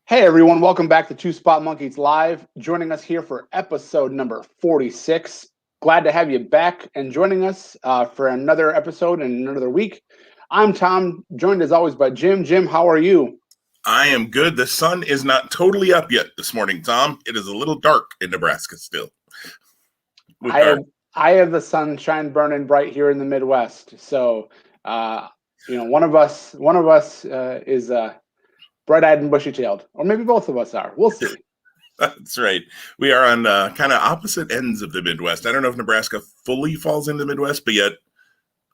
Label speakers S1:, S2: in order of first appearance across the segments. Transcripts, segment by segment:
S1: Hey everyone, welcome back to Two Spot Monkeys Live. Joining us here for episode number 46. Glad to have you back and joining us for another episode and another week. I'm Tom, joined as always by Jim. Jim, how are you?
S2: I am good. The sun is not totally up yet this morning, Tom. It is a little dark in Nebraska still.
S1: I have the sunshine burning bright here in the Midwest. So, one of us is bright-eyed and bushy-tailed, or maybe both of us are. We'll see.
S2: That's right. We are on kind of opposite ends of the Midwest. I don't know if Nebraska fully falls into the Midwest, but yet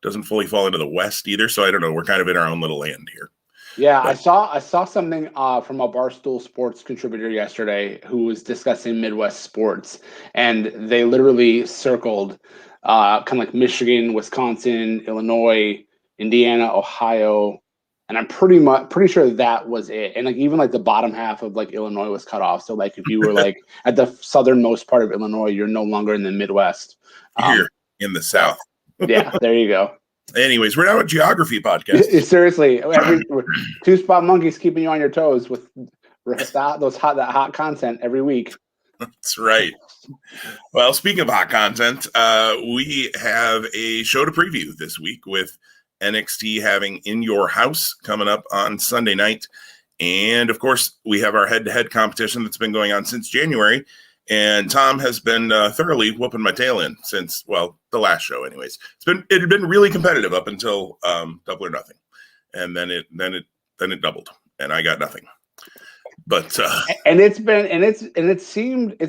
S2: doesn't fully fall into the West either. So I don't know. We're kind of in our own little land here.
S1: Yeah, but I saw something from a Barstool Sports contributor yesterday who was discussing Midwest sports, and they literally circled kind of like Michigan, Wisconsin, Illinois, Indiana, Ohio. And I'm pretty sure that was it. And like even like the bottom half of like Illinois was cut off. So like if you were like at the southernmost part of Illinois, you're no longer in the Midwest.
S2: Here in the South.
S1: Yeah, there you go.
S2: Anyways, we're now a geography podcast.
S1: Seriously, Two Spot Monkeys keeping you on your toes with that hot content every week.
S2: That's right. Well, speaking of hot content, we have a show to preview this week with NXT having In Your House coming up on Sunday night. And of course, we have our head-to-head competition that's been going on since January. And Tom has been thoroughly whooping my tail in since, well, the last show anyways. It had been really competitive up until Double or Nothing. And then it doubled and I got nothing. But
S1: it's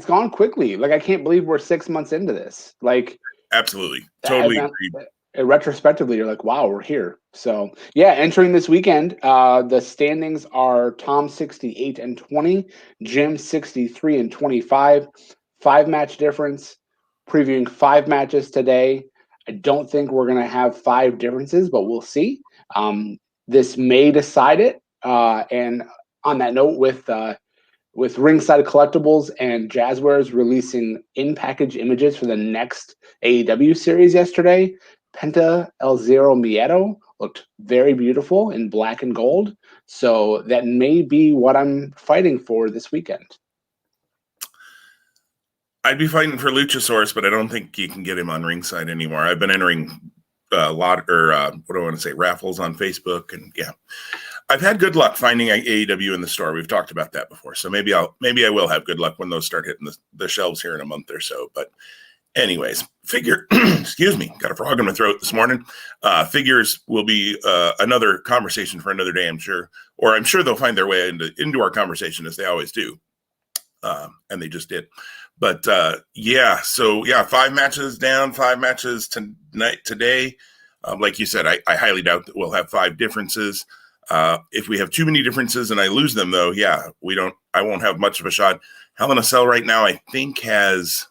S1: gone quickly. Like I can't believe we're 6 months into this. Like
S2: absolutely. Totally agreed.
S1: Retrospectively, you're like, wow, we're here. So yeah, entering this weekend, the standings are Tom 68-20, Jim 63-25, 5-match difference. Previewing 5 matches today. I don't think we're gonna have 5 differences, but we'll see. This may decide it. And on that note, with Ringside Collectibles and Jazzwares releasing in-package images for the next AEW series yesterday, Penta El Zero Miedo looked very beautiful in black and gold. So that may be what I'm fighting for this weekend.
S2: I'd be fighting for Luchasaurus, but I don't think you can get him on Ringside anymore. I've been entering raffles on Facebook, and yeah, I've had good luck finding AEW in the store. We've talked about that before, so maybe I will have good luck when those start hitting the shelves here in a month or so. But anyways, excuse me, got a frog in my throat this morning. Figures will be another conversation for another day, I'm sure. Or I'm sure they'll find their way into our conversation as they always do. And they just did. But 5 matches down, 5 matches today. Like you said, I highly doubt that we'll have 5 differences. If we have too many differences and I lose them, though, I won't have much of a shot. Hell in a Cell right now, I think has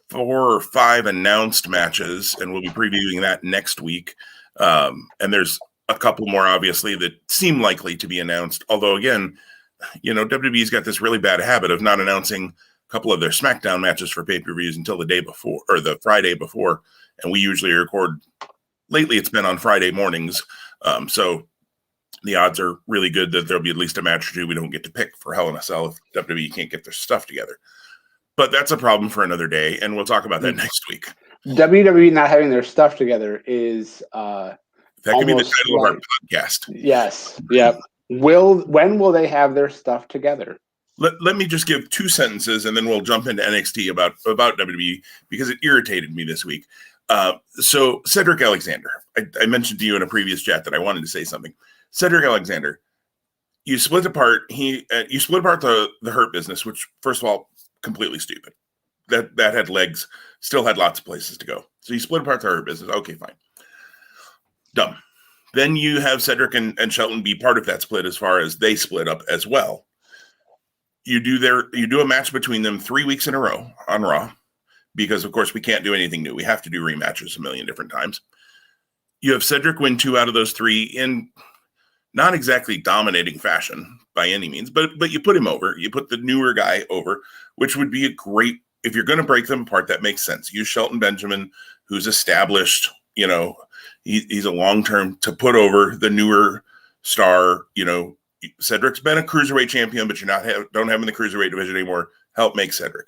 S2: 4 or 5 announced matches, and we'll be previewing that next week. And there's a couple more, obviously, that seem likely to be announced. Although, again, WWE's got this really bad habit of not announcing a couple of their SmackDown matches for pay-per-views until the day before or the Friday before. And we usually record. Lately, it's been on Friday mornings. So the odds are really good that there'll be at least a match or two we don't get to pick for Hell in a Cell if WWE can't get their stuff together. But that's a problem for another day, and we'll talk about that next week.
S1: WWE not having their stuff together is
S2: that could be the title of our podcast.
S1: Yes. Yep. When will they have their stuff together?
S2: Let me just give 2 sentences, and then we'll jump into NXT about WWE because it irritated me this week. So Cedric Alexander, I mentioned to you in a previous chat that I wanted to say something. Cedric Alexander, you split apart the Hurt Business, which first of all, completely stupid. That had legs, still had lots of places to go. So you split apart the Hurt Business. Okay, fine. Dumb. Then you have Cedric and Shelton be part of that split as far as they split up as well. You do a match between them 3 weeks in a row on Raw, because of course we can't do anything new. We have to do rematches a million different times. You have Cedric win 2 out of those 3 in not exactly dominating fashion by any means, but you put him over. You put the newer guy over, which would be a great, if you're going to break them apart, that makes sense. Use Shelton Benjamin, who's established, he's a long-term to put over the newer star, Cedric's been a cruiserweight champion, but don't have him in the cruiserweight division anymore. Help make Cedric.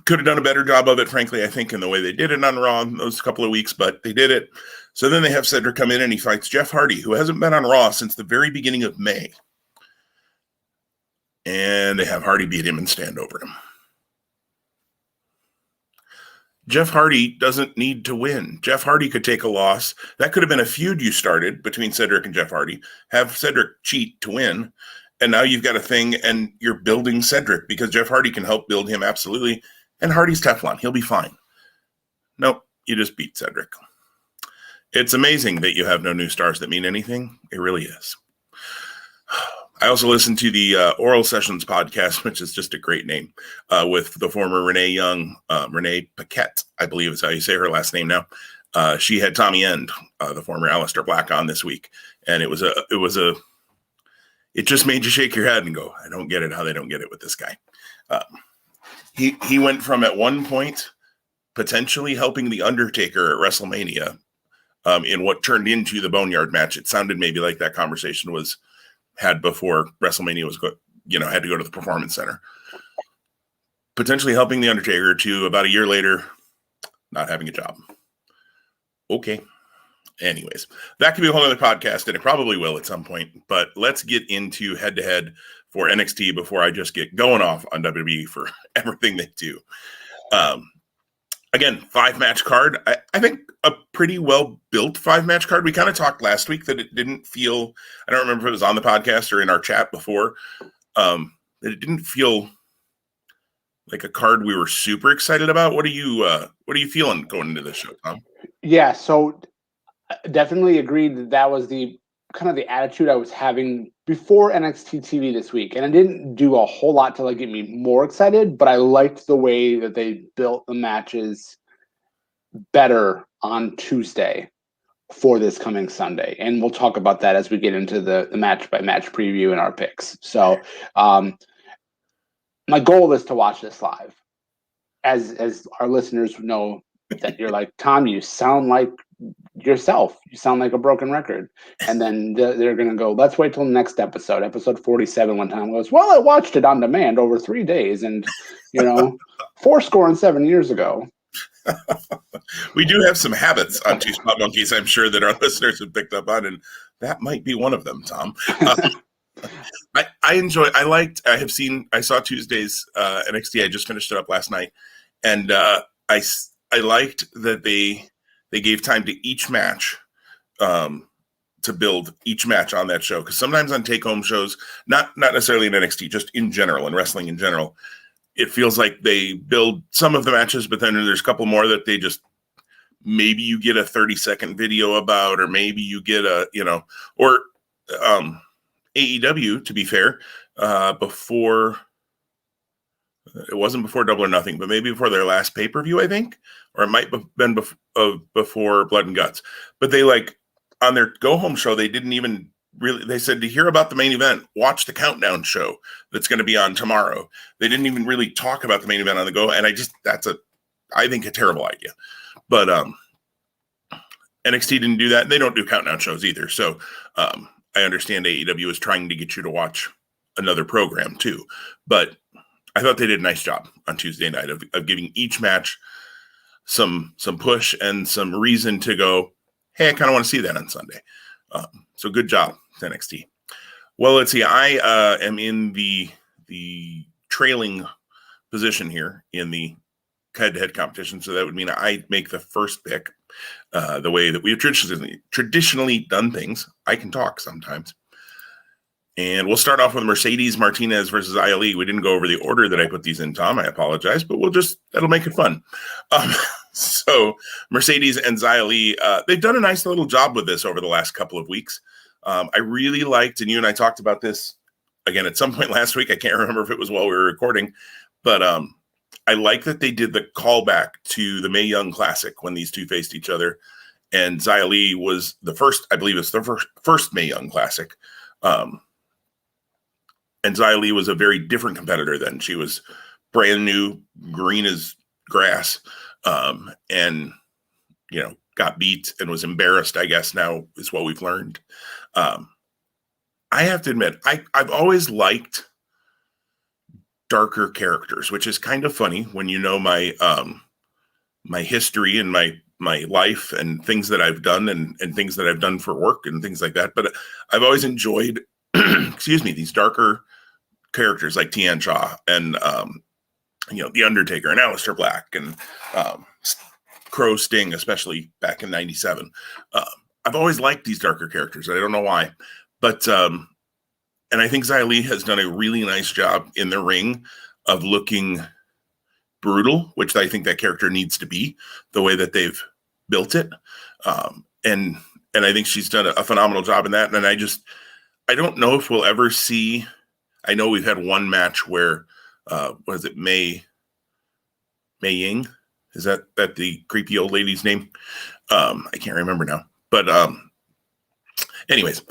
S2: Could have done a better job of it, frankly, I think, in the way they did it on Raw in those couple of weeks, but they did it. So then they have Cedric come in and he fights Jeff Hardy, who hasn't been on Raw since the very beginning of May. And they have Hardy beat him and stand over him. Jeff Hardy doesn't need to win. Jeff Hardy could take a loss. That could have been a feud you started between Cedric and Jeff Hardy. Have Cedric cheat to win. And now you've got a thing and you're building Cedric because Jeff Hardy can help build him absolutely. And Hardy's Teflon. He'll be fine. Nope, you just beat Cedric. It's amazing that you have no new stars that mean anything. It really is. I also listened to the Oral Sessions podcast, which is just a great name, with the former Renee Young, Renee Paquette, I believe is how you say her last name now. She had Tommy End, the former Aleister Black, on this week. And it just made you shake your head and go, I don't get it, how they don't get it with this guy. He went from at one point potentially helping The Undertaker at WrestleMania in what turned into the Boneyard match. It sounded maybe like that conversation was had before WrestleMania had to go to the Performance Center. Potentially helping The Undertaker to about a year later, not having a job. Okay. Anyways, that could be a whole other podcast, and it probably will at some point. But let's get into head-to-head for NXT before I just get going off on WWE for everything they do. Again, 5-match card. I think a pretty well-built 5-match card. We kind of talked last week that it didn't feel, I don't remember if it was on the podcast or in our chat before, that it didn't feel like a card we were super excited about. What are you feeling going into this show, Tom?
S1: Yeah, so definitely agreed that was the kind of the attitude I was having before NXT TV this week. And it didn't do a whole lot to get me more excited, but I liked the way that they built the matches better on Tuesday for this coming Sunday. And we'll talk about that as we get into the match by match preview and our picks. So my goal is to watch this live. As our listeners know that you're like, Tom, you sound like yourself. You sound like a broken record. And then they're going to go, let's wait till the next episode 47, when Tom goes, well, I watched it on demand over 3 days and, 7 years ago.
S2: We do have some habits on Two Spot Monkeys, I'm sure, that our listeners have picked up on, and that might be one of them, Tom. I saw Tuesday's NXT. I just finished it up last night, and I liked that they gave time to each match to build each match on that show. Because sometimes on take-home shows, not necessarily in NXT, just in general, in wrestling in general, it feels like they build some of the matches, but then there's a couple more that they just, maybe you get a 30-second video about, or maybe you get or AEW, to be fair, before, it wasn't before Double or Nothing, but maybe before their last pay-per-view, I think, or it might have been before Blood and Guts. But they, on their go-home show, they didn't even really, they said, to hear about the main event, watch the Countdown show that's going to be on tomorrow. They didn't even really talk about the main event on the go, and I think a terrible idea. But NXT didn't do that, and they don't do Countdown shows either. So I understand AEW is trying to get you to watch another program too. But I thought they did a nice job on Tuesday night of giving each match some push and some reason to go, hey, I kind of want to see that on Sunday. So good job to NXT. Well, let's see. I am in the trailing position here in the head-to-head competition, so that would mean I make the first pick. The way that we've traditionally done things. I can talk sometimes. And we'll start off with Mercedes Martinez versus Xia Li. We didn't go over the order that I put these in, Tom. I apologize, but that'll make it fun. So Mercedes and Xia Li, they've done a nice little job with this over the last couple of weeks. I really liked, and you and I talked about this again at some point last week. I can't remember if it was while we were recording, but I like that they did the callback to the Mae Young Classic when these two faced each other. And Xia Li was the first, I believe it's the first Mae Young Classic. And Xia Li was a very different competitor then. She was brand new, green as grass, and, got beat and was embarrassed, I guess now is what we've learned. I have to admit, I've always liked darker characters, which is kind of funny when you know my my history and my life and things that I've done and things that I've done for work and things like that. But I've always enjoyed, excuse me, these darker characters like Tian Cha and The Undertaker and Aleister Black and Crow Sting, especially back in '97. I've always liked these darker characters. I don't know why, but and I think Xia Li has done a really nice job in the ring of looking brutal, which I think that character needs to be, the way that they've built it. And I think she's done a phenomenal job in that. And I don't know if we'll ever see, I know we've had one match where, what is it, Mei Ying? Is that the creepy old lady's name? I can't remember now. But anyways,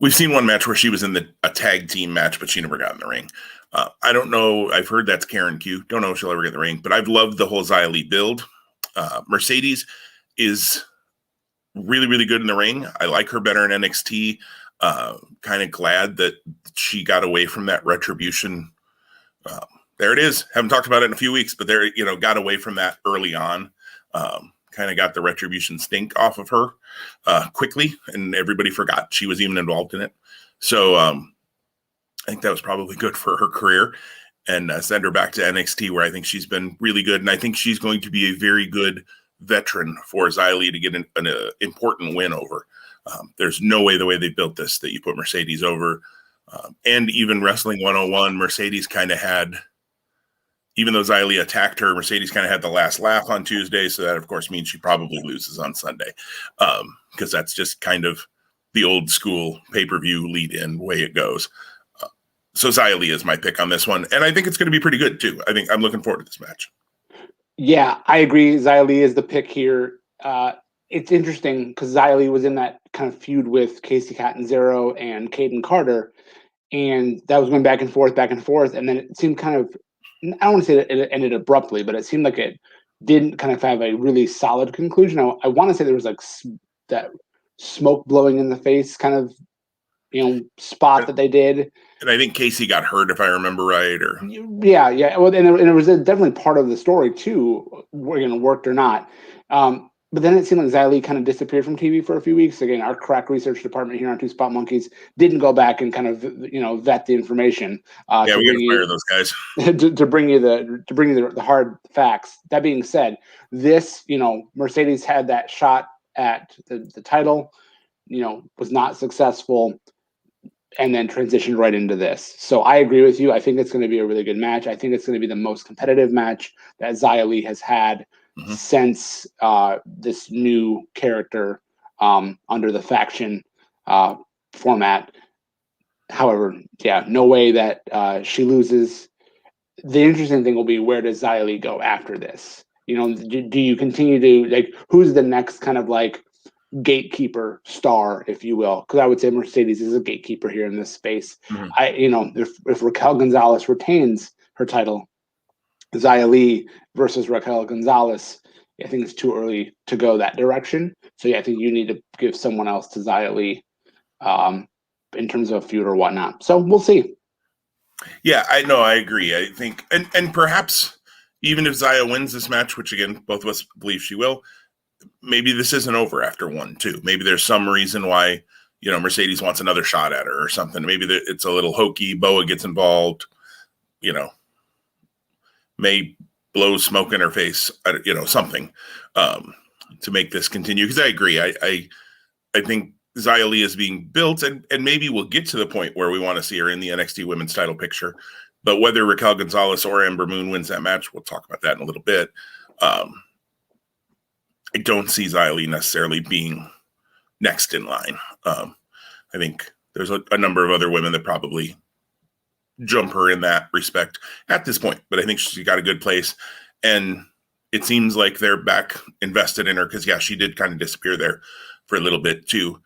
S2: we've seen one match where she was in a tag team match, but she never got in the ring. I don't know. I've heard that's Karen Q. Don't know if she'll ever get in the ring, but I've loved the whole Xia Li build. Mercedes is really, really good in the ring. I like her better in NXT. Kind of glad that she got away from that retribution. There it is. Haven't talked about it in a few weeks, but there, got away from that early on. Kind of got the retribution stink off of her quickly, and everybody forgot she was even involved in it. So I think that was probably good for her career, and send her back to NXT, where I think she's been really good, and I think she's going to be a very good veteran for Xia Li to get an important win over. There's no way, the way they built this, that you put Mercedes over. And even Wrestling 101, Mercedes kind of had, even though Xia Li attacked her, Mercedes kind of had the last laugh on Tuesday. So that, of course, means she probably loses on Sunday, because that's just kind of the old school pay-per-view lead-in way it goes. So Xia Li is my pick on this one. And I think it's going to be pretty good, too. I think I'm looking forward to this match.
S1: Yeah, I agree. Xia Li is the pick here. It's interesting because Xia Li was in that kind of feud with Casey Catanzaro and Caden Carter, and that was going back and forth, and then it seemed kind of, I don't want to say that it ended abruptly, but it seemed like it didn't kind of have a really solid conclusion. I want to say there was like that smoke blowing in the face kind of, spot that they did.
S2: And I think Casey got hurt, if I remember right. Or
S1: yeah. Well, and it was definitely part of the story too, worked or not. But then it seemed like Xia Li kind of disappeared from TV for a few weeks. Again, our crack research department here on Two Spot Monkeys didn't go back and kind of vet the information.
S2: Yeah, we got to fire those guys
S1: to bring you the hard facts. That being said, this Mercedes had that shot at the title, was not successful, and then transitioned right into this. So I agree with you. I think it's going to be a really good match. I think it's going to be the most competitive match that Xia Li has had since this new character under the faction format. However, yeah, no way that she loses. The interesting thing will be, where does Xia Li go after this? Do you continue to, who's the next kind of gatekeeper star, if you will? Because I would say Mercedes is a gatekeeper here in this space. If Raquel Gonzalez retains her title, Xia Li versus Raquel Gonzalez, I think it's too early to go that direction. So yeah, I think you need to give someone else to Xia Li in terms of a feud or whatnot. So we'll see.
S2: Yeah, I agree. I think, and perhaps even if Xia wins this match, which again, both of us believe she will, maybe this isn't over after 1-2. Maybe there's some reason why, Mercedes wants another shot at her or something. Maybe it's a little hokey. Boa gets involved, may blow smoke in her face, something to make this continue. Because I agree. I think Xia Li is being built, and maybe we'll get to the point where we want to see her in the NXT women's title picture. But whether Raquel Gonzalez or Ember Moon wins that match, we'll talk about that in a little bit. I don't see Xia Li necessarily being next in line. I think there's a number of other women that probably jump her in that respect at this point, but I think she's got a good place, and it seems like they're back invested in her because, yeah, she did kind of disappear there for a little bit too.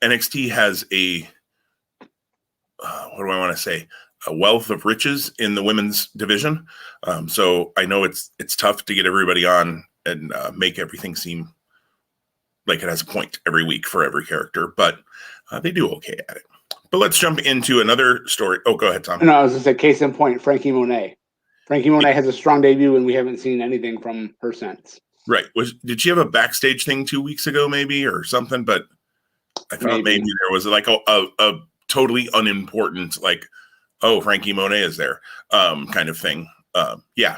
S2: NXT has a wealth of riches in the women's division. So I know it's tough to get everybody on and make everything seem like it has a point every week for every character, but they do okay at it. But let's jump into another story. Oh, go ahead, Tom.
S1: No, I was just a case in point, Frankie Monet. Frankie Monet has a strong debut, and we haven't seen anything from her since.
S2: Right. Did she have a backstage thing 2 weeks ago, maybe, or something? But I thought maybe there was like a totally unimportant, like, oh, Frankie Monet is there, kind of thing. Yeah,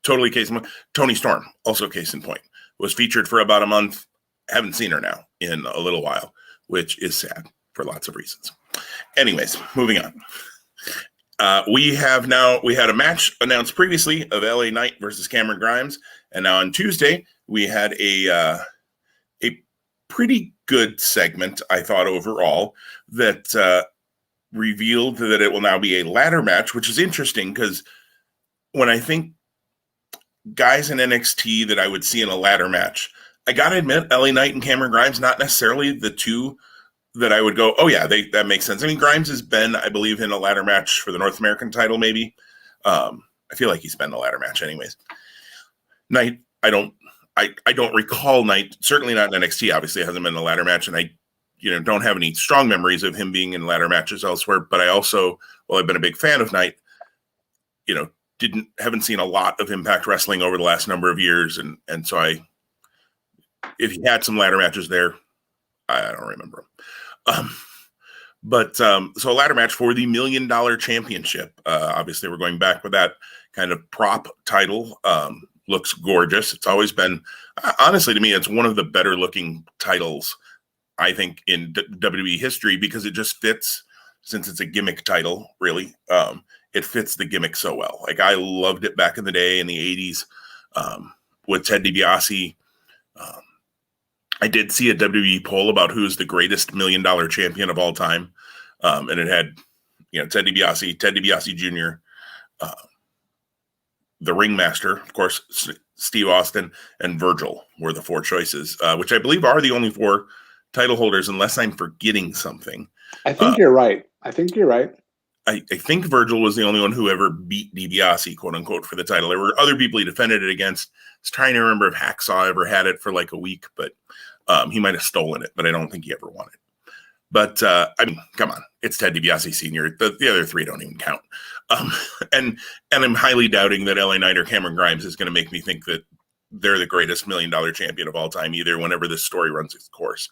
S2: totally case in point. Toni Storm, also case in point, was featured for about a month. Haven't seen her now in a little while, which is sad for lots of reasons. Anyways, moving on. We had a match announced previously of LA Knight versus Cameron Grimes, and now on Tuesday we had a pretty good segment, I thought, overall, that revealed that it will now be a ladder match, which is interesting because when I think guys in NXT that I would see in a ladder match, I gotta admit, LA Knight and Cameron Grimes, not necessarily the two that I would go, oh yeah, that makes sense. I mean, Grimes has been, I believe, in a ladder match for the North American title, maybe. I feel like he's been in a ladder match anyways. Knight, I don't recall Knight, certainly not in NXT, obviously hasn't been in a ladder match, and I don't have any strong memories of him being in ladder matches elsewhere, but I also, while I've been a big fan of Knight, haven't seen a lot of Impact Wrestling over the last number of years, and so if he had some ladder matches there, I don't remember him. So a ladder match for the $1 Million Championship. Obviously, we're going back with that kind of prop title. Looks gorgeous. It's always been, honestly, to me, it's one of the better looking titles, I think, in WWE history, because it just fits, since it's a gimmick title, really. It fits the gimmick so well. Like, I loved it back in the day in the 80s with Ted DiBiase. I did see a WWE poll about who's the greatest $1 Million champion of all time. And it had, Ted DiBiase Jr., the Ringmaster, of course, Steve Austin, and Virgil were the four choices, which I believe are the only four title holders, unless I'm forgetting something.
S1: I think you're right. I
S2: think Virgil was the only one who ever beat DiBiase, quote unquote, for the title. There were other people he defended it against. I was trying to remember if Hacksaw ever had it for like a week, but he might have stolen it, but I don't think he ever won it. But I mean, come on, it's Ted DiBiase Sr. The other three don't even count. And I'm highly doubting that LA Knight or Cameron Grimes is going to make me think that they're the greatest $1 Million champion of all time either, whenever this story runs its course.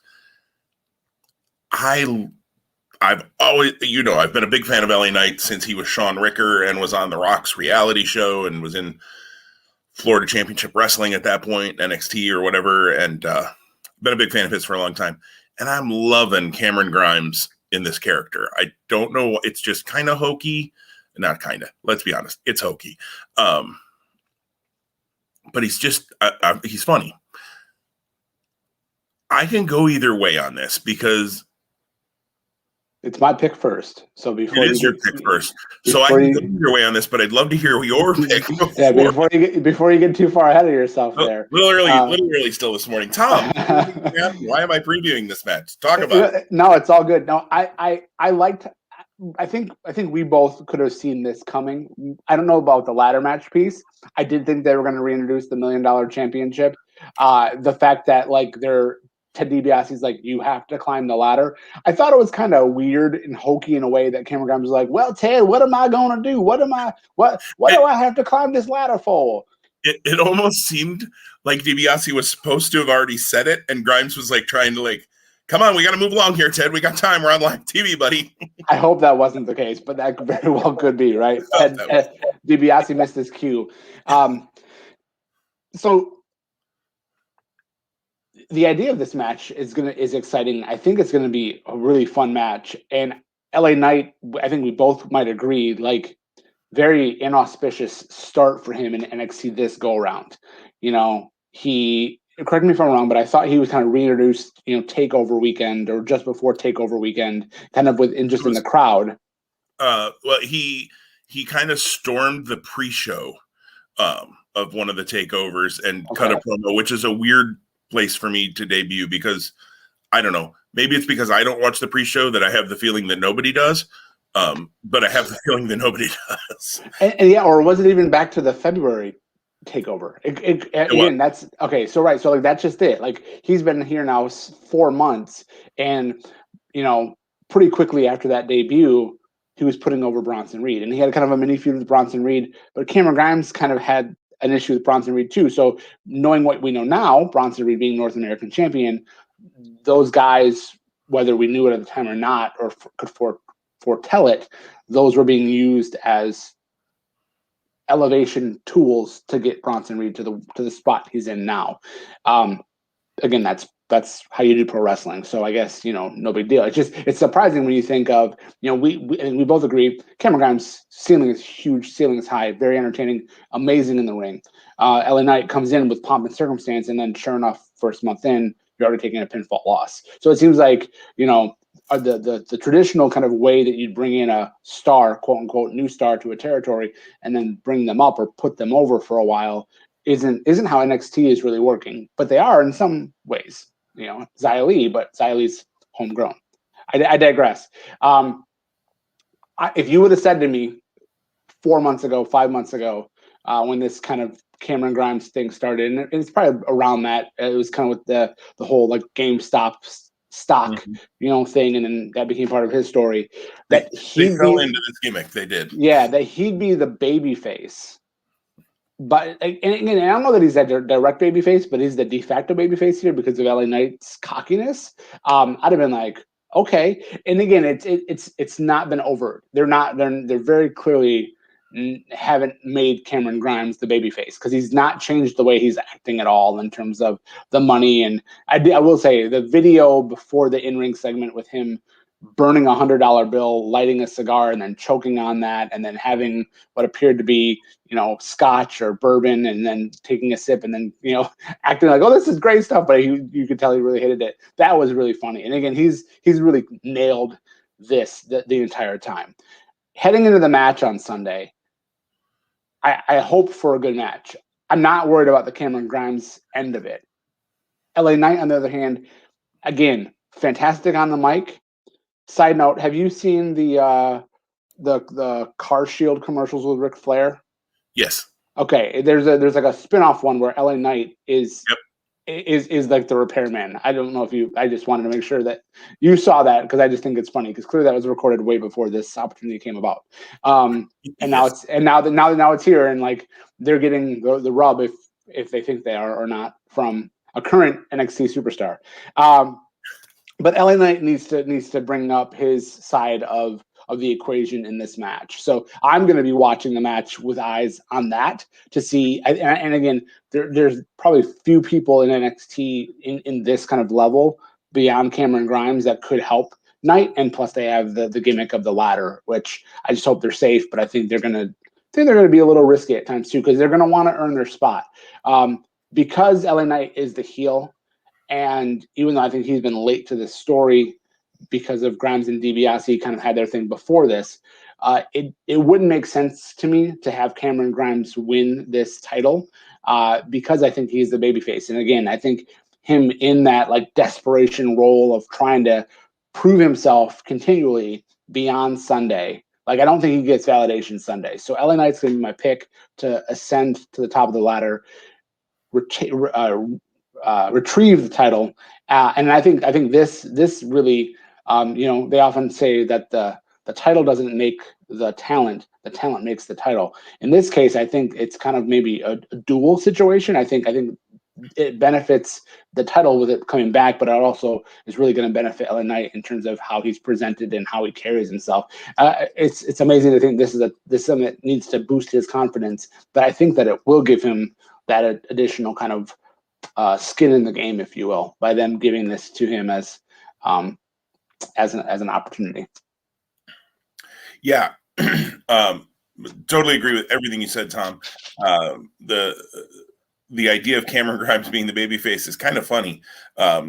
S2: I've always, I've been a big fan of LA Knight since he was Sean Ricker and was on The Rock's reality show and was in Florida Championship Wrestling at that point, NXT or whatever, and been a big fan of his for a long time. And I'm loving Cameron Grimes in this character. I don't know, it's just kind of hokey. Not kind of, let's be honest, it's hokey. But he's just, he's funny. I can go either way on this because
S1: it's my pick first. So before
S2: it is your pick first. So I can go either way on this, but I'd love to hear your pick.
S1: Yeah, before you get too far ahead of yourself there.
S2: A little early still this morning. Tom, why am I previewing this match? Talk about it.
S1: No, it's all good. No, I think we both could have seen this coming. I don't know about the ladder match piece. I did think they were going to reintroduce the $1 Million Championship. The fact that Ted DiBiase's like, you have to climb the ladder. I thought it was kind of weird and hokey in a way that Cameron Grimes was like, well, Ted, what am I going to do? What do I have to climb this ladder for?
S2: It almost seemed like DiBiase was supposed to have already said it, and Grimes was like trying to come on, we got to move along here, Ted. We got time. We're on live TV, buddy.
S1: I hope that wasn't the case, but that very well could be, right? DiBiase missed his cue. So the idea of this match is exciting. I think it's gonna be a really fun match. And LA Knight, I think we both might agree, very inauspicious start for him in NXT this go around. He, correct me if I'm wrong, but I thought he was kind of reintroduced, Takeover Weekend or just before Takeover Weekend, kind of in the crowd.
S2: Well, he kind of stormed the pre-show of one of the takeovers and cut a promo, which is a weird place for me to debut because I don't know, maybe it's because I don't watch the pre-show that I have the feeling that nobody does, but I have the feeling that nobody does.
S1: And yeah, or was it even back to the February takeover? Again, that's okay. So right, so that's just it. He's been here now 4 months, and pretty quickly after that debut, he was putting over Bronson Reed, and he had kind of a mini feud with Bronson Reed. But Cameron Grimes kind of had an issue with Bronson Reed too. So knowing what we know now, Bronson Reed being North American champion, those guys, whether we knew it at the time or not, or could foretell it, those were being used as elevation tools to get Bronson Reed to the spot he's in now. Again, that's how you do pro wrestling. So I guess, no big deal. It's surprising when you think of, we both agree Cameron Grimes' ceiling is huge, ceiling is high, very entertaining, amazing in the ring. LA Knight comes in with pomp and circumstance, and then sure enough, first month in, you're already taking a pinfall loss. So it seems like, the traditional kind of way that you'd bring in a star, quote unquote, new star to a territory and then bring them up or put them over for a while isn't how NXT is really working. But they are in some ways. Xia Li, but Xia Li's homegrown. I digress. If you would have said to me 4 months ago, 5 months ago, when this kind of Cameron Grimes thing started, and it's probably around that, it was kind of with the whole like GameStop stock, thing, and then that became part of his story. That
S2: they fell into this gimmick. They did.
S1: Yeah, that he'd be the baby face. But and again, I don't know that he's that direct babyface, but he's the de facto babyface here because of LA Knight's cockiness. I'd have been like, okay. And again, it's not been overt. They're very clearly haven't made Cameron Grimes the babyface because he's not changed the way he's acting at all in terms of the money. And I will say the video before the in-ring segment with him burning $100 bill, lighting a cigar, and then choking on that, and then having what appeared to be, scotch or bourbon, and then taking a sip, and then, acting like, oh, this is great stuff, but you could tell he really hated it. That was really funny. And again, he's really nailed this the entire time. Heading into the match on Sunday, I hope for a good match. I'm not worried about the Cameron Grimes end of it. LA Knight, on the other hand, again, fantastic on the mic. Side note: have you seen the Car Shield commercials with Ric Flair?
S2: Yes.
S1: Okay, there's like a spin-off one where LA Knight is like the repairman. I don't know if I just wanted to make sure that you saw that because I just think it's funny because clearly that was recorded way before this opportunity came about. And now it's here, and like they're getting the rub if they think they are or not from a current NXT superstar. But LA Knight needs to bring up his side of the equation in this match. So I'm going to be watching the match with eyes on that to see. And again, there's probably few people in NXT in this kind of level beyond Cameron Grimes that could help Knight. And plus, they have the gimmick of the ladder, which I just hope they're safe. But I think they're going to be a little risky at times too because they're going to want to earn their spot. Because LA Knight is the heel. And even though I think he's been late to this story because of Grimes and DiBiase kind of had their thing before this, it wouldn't make sense to me to have Cameron Grimes win this title because I think he's the babyface. And again, I think him in that like desperation role of trying to prove himself continually beyond Sunday. Like I don't think he gets validation Sunday. So LA Knight's going to be my pick to ascend to the top of the ladder, retrieve the title, and I think this really, they often say that the title doesn't make the talent makes the title. In this case, I think it's kind of maybe a dual situation. I think it benefits the title with it coming back, but it also is really going to benefit LA Knight in terms of how he's presented and how he carries himself. It's amazing to think this is something that needs to boost his confidence, but I think that it will give him that additional kind of skin in the game, if you will, by them giving this to him as an opportunity.
S2: Yeah, totally agree with everything you said, Tom. The idea of Cameron Grimes being the babyface is kind of funny, but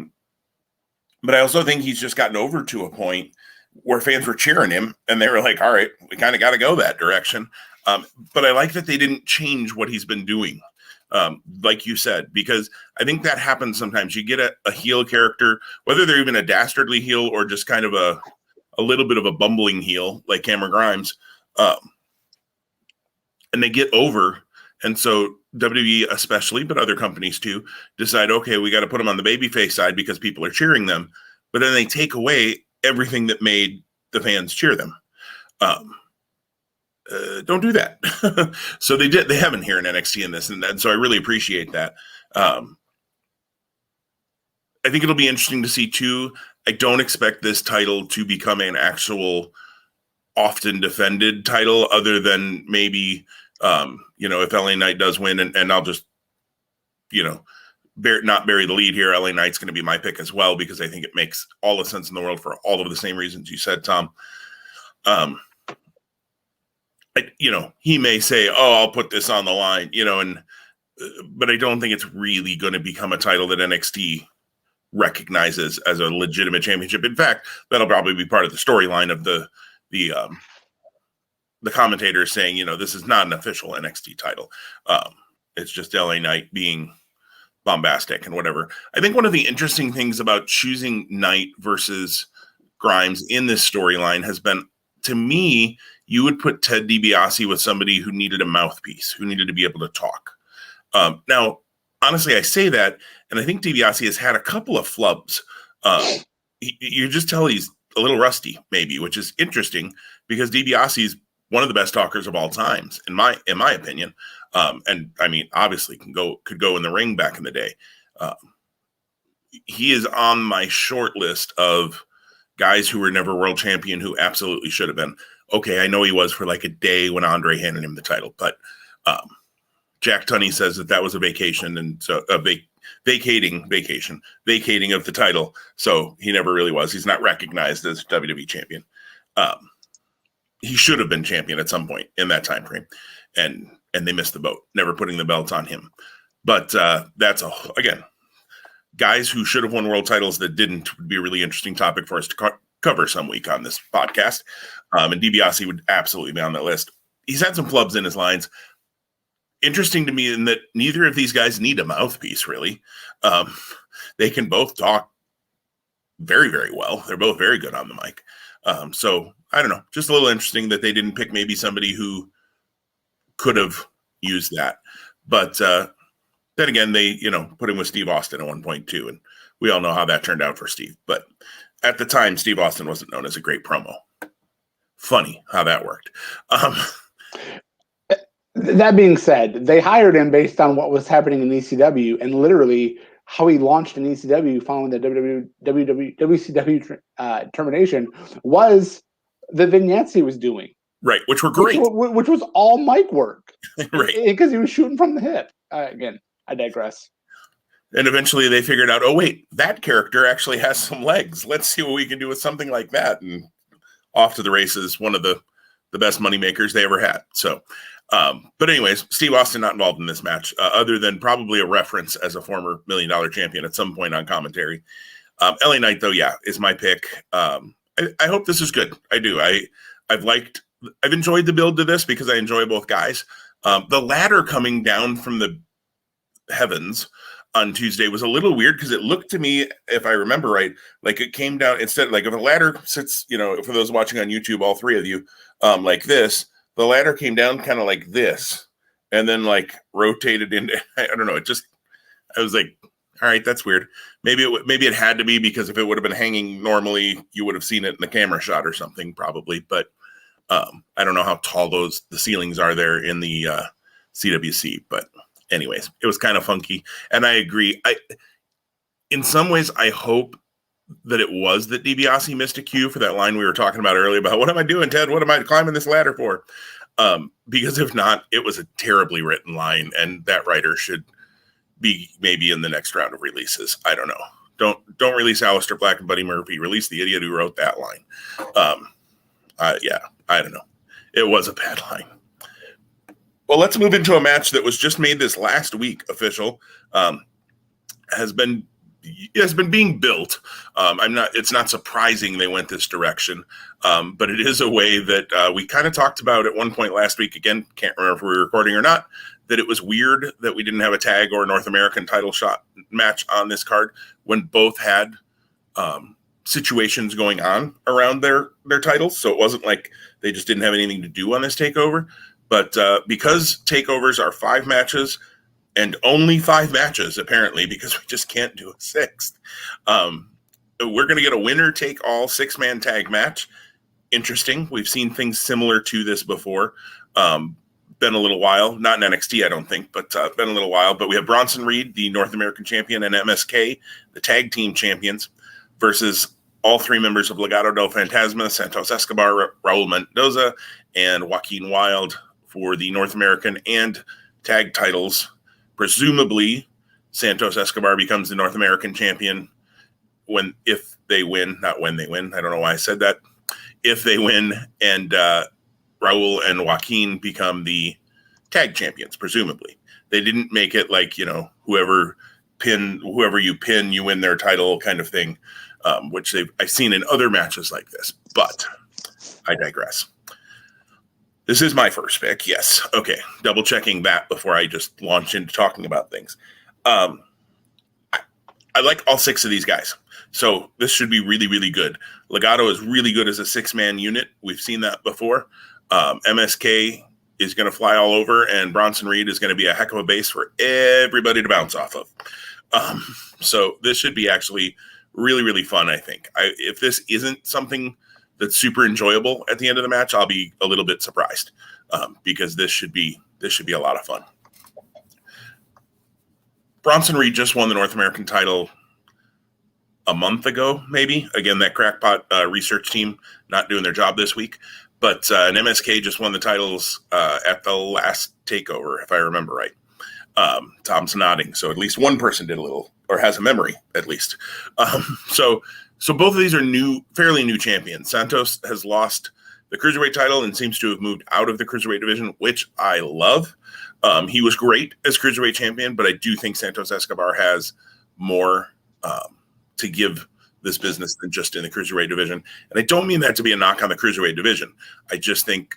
S2: I also think he's just gotten over to a point where fans were cheering him, and they were like, "All right, we kind of got to go that direction." But I like that they didn't change what he's been doing. Like you said, because I think that happens sometimes. You get a heel character, whether they're even a dastardly heel or just kind of a little bit of a bumbling heel like Cameron Grimes, and they get over. And so WWE especially, but other companies too, decide, okay, we got to put them on the babyface side because people are cheering them. But then they take away everything that made the fans cheer them. Don't do that. So they haven't here in NXT in this, and so I really appreciate that. I think it'll be interesting to see too. I don't expect this title to become an actual often defended title, other than maybe if LA Knight does win, and I'll just not bury the lead here. LA Knight's going to be my pick as well, because I think it makes all the sense in the world for all of the same reasons you said, Tom. He may say, "Oh, I'll put this on the line," but I don't think it's really going to become a title that NXT recognizes as a legitimate championship. In fact, that'll probably be part of the storyline of the commentators saying, this is not an official NXT title. It's just LA Knight being bombastic and whatever. I think one of the interesting things about choosing Knight versus Grimes in this storyline has been, to me, you would put Ted DiBiase with somebody who needed a mouthpiece, who needed to be able to talk. Now, honestly, I say that, and I think DiBiase has had a couple of flubs. You just tell he's a little rusty, maybe, which is interesting, because DiBiase is one of the best talkers of all times, in my opinion. And I mean, obviously could go in the ring back in the day. He is on my short list of guys who were never world champion who absolutely should have been. Okay, I know he was for like a day when Andre handed him the title, but Jack Tunney says that was a vacation, and so vacating of the title. So he never really was. He's not recognized as WWE champion. He should have been champion at some point in that time frame, and they missed the boat, never putting the belt on him. But that's again, guys who should have won world titles that didn't would be a really interesting topic for us to cover some week on this podcast. And DiBiase would absolutely be on that list. He's had some flubs in his lines. Interesting to me in that neither of these guys need a mouthpiece, really. They can both talk very, very well. They're both very good on the mic. So I don't know, just a little interesting that they didn't pick maybe somebody who could have used that. But then again, they, put him with Steve Austin at one point too. And we all know how that turned out for Steve. But at the time, Steve Austin wasn't known as a great promo. Funny how that worked.
S1: That being said, they hired him based on what was happening in ECW, and literally how he launched in ECW following the WCW termination was the vignettes he was doing.
S2: Right, which were great.
S1: Which was all mic work.
S2: Right.
S1: Because he was shooting from the hip. Again, I digress.
S2: And eventually they figured out, oh, wait, that character actually has some legs. Let's see what we can do with something like that. And off to the races, one of the best money makers they ever had. So, but anyways, Steve Austin not involved in this match, other than probably a reference as a former $1 million champion at some point on commentary. LA Knight, though, is my pick. I hope this is good. I do. I've enjoyed the build to this because I enjoy both guys. The ladder coming down from the heavens on Tuesday was a little weird because it looked to me, if I remember right, like it came down instead, like if a ladder sits, for those watching on YouTube, all three of you, like this, the ladder came down kind of like this and then like rotated into, I don't know. I was like, all right, that's weird. Maybe it had to be, because if it would have been hanging normally, you would have seen it in the camera shot or something probably. But I don't know how tall the ceilings are there in the CWC, but anyways, it was kind of funky. And I agree. In some ways, I hope that it was that DiBiase missed a cue for that line we were talking about earlier about, what am I doing, Ted? What am I climbing this ladder for? Because if not, it was a terribly written line, and that writer should be maybe in the next round of releases. I don't know. Don't release Aleister Black and Buddy Murphy. Release the idiot who wrote that line. I don't know. It was a bad line. Well, let's move into a match that was just made this last week official. Has been being built. It's not surprising they went this direction, but it is a way that we kind of talked about at one point last week. Again, can't remember if we were recording or not, that it was weird that we didn't have a tag or North American title shot match on this card when both had situations going on around their titles. So it wasn't like they just didn't have anything to do on this takeover. But because takeovers are 5 matches, and only 5 matches, apparently, because we just can't do a 6th. we're going to get a winner-take-all six-man tag match. Interesting. We've seen things similar to this before. Been a little while. Not in NXT, I don't think, but been a little while. But we have Bronson Reed, the North American champion, and MSK, the tag team champions, versus all three members of Legado del Fantasma, Santos Escobar, Raul Mendoza, and Joaquin Wilde for the North American and tag titles. Presumably, Santos Escobar becomes the North American champion if they win, not when they win. I don't know why I said that. If they win, and Raul and Joaquin become the tag champions, presumably. They didn't make it like, whoever you pin, you win their title kind of thing, which I've seen in other matches like this. But I digress. This is my first pick. Yes. Okay. Double checking that before I just launch into talking about things. I like all six of these guys. So this should be really, really good. Legado is really good as a six-man unit. We've seen that before. MSK is going to fly all over, and Bronson Reed is going to be a heck of a base for everybody to bounce off of. So this should be actually really, really fun, I think. If this isn't something that's super enjoyable at the end of the match, I'll be a little bit surprised, because this should be a lot of fun. Bronson Reed just won the North American title a month ago, maybe. Again, that crackpot research team not doing their job this week. But an MSK just won the titles at the last takeover, if I remember right. Tom's nodding, so at least one person did a little, or has a memory at least. So both of these are fairly new champions. Santos has lost the Cruiserweight title and seems to have moved out of the Cruiserweight division, which I love. He was great as Cruiserweight champion, but I do think Santos Escobar has more to give this business than just in the Cruiserweight division. And I don't mean that to be a knock on the Cruiserweight division. I just think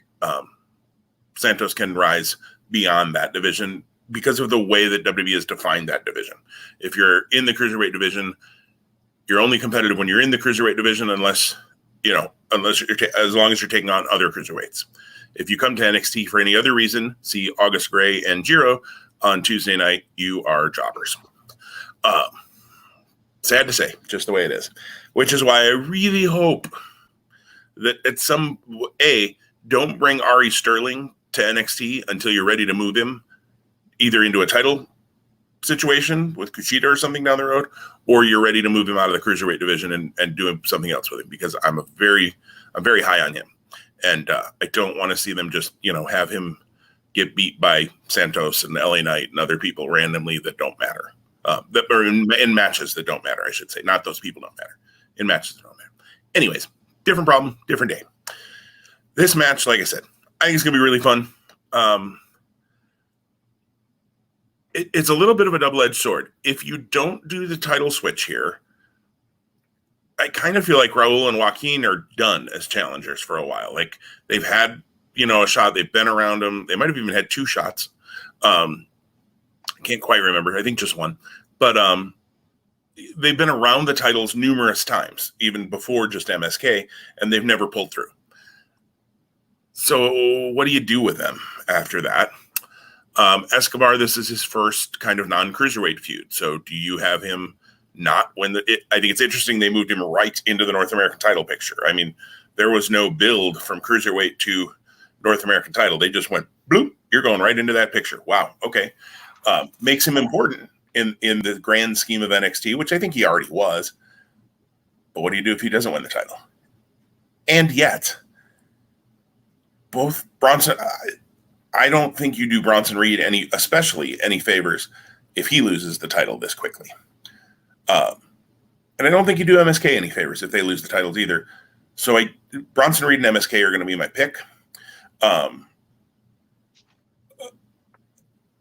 S2: Santos can rise beyond that division because of the way that WWE has defined that division. If you're in the Cruiserweight division, you're only competitive when you're in the Cruiserweight division, as long as you're taking on other Cruiserweights. If you come to NXT for any other reason, see August Gray and Jiro on Tuesday night, you are jobbers. Sad to say, just the way it is. Which is why I really hope that don't bring Ari Sterling to NXT until you're ready to move him either into a title situation with Kushida or something down the road, or you're ready to move him out of the Cruiserweight division and do something else with him, because I'm very high on him. And I don't want to see them just, have him get beat by Santos and LA Knight and other people randomly that don't matter. That are in matches that don't matter, I should say. Not those people don't matter. In matches that don't matter. Anyways, different problem, different day. This match, like I said, I think it's going to be really fun. It's a little bit of a double-edged sword. If you don't do the title switch here, I kind of feel like Raul and Joaquin are done as challengers for a while. Like, they've had, a shot. They've been around them. They might have even had two shots. I can't quite remember. I think just one. But they've been around the titles numerous times, even before just MSK, and they've never pulled through. So what do you do with them after that? Escobar, this is his first kind of non-cruiserweight feud. So do you have him not win I think it's interesting they moved him right into the North American title picture. I mean, there was no build from cruiserweight to North American title. They just went, bloop, you're going right into that picture. Wow, okay. Makes him important in the grand scheme of NXT, which I think he already was. But what do you do if he doesn't win the title? And yet, both Bronson, I don't think you do Bronson Reed especially any favors if he loses the title this quickly. And I don't think you do MSK any favors if they lose the titles either. So Bronson Reed and MSK are going to be my pick.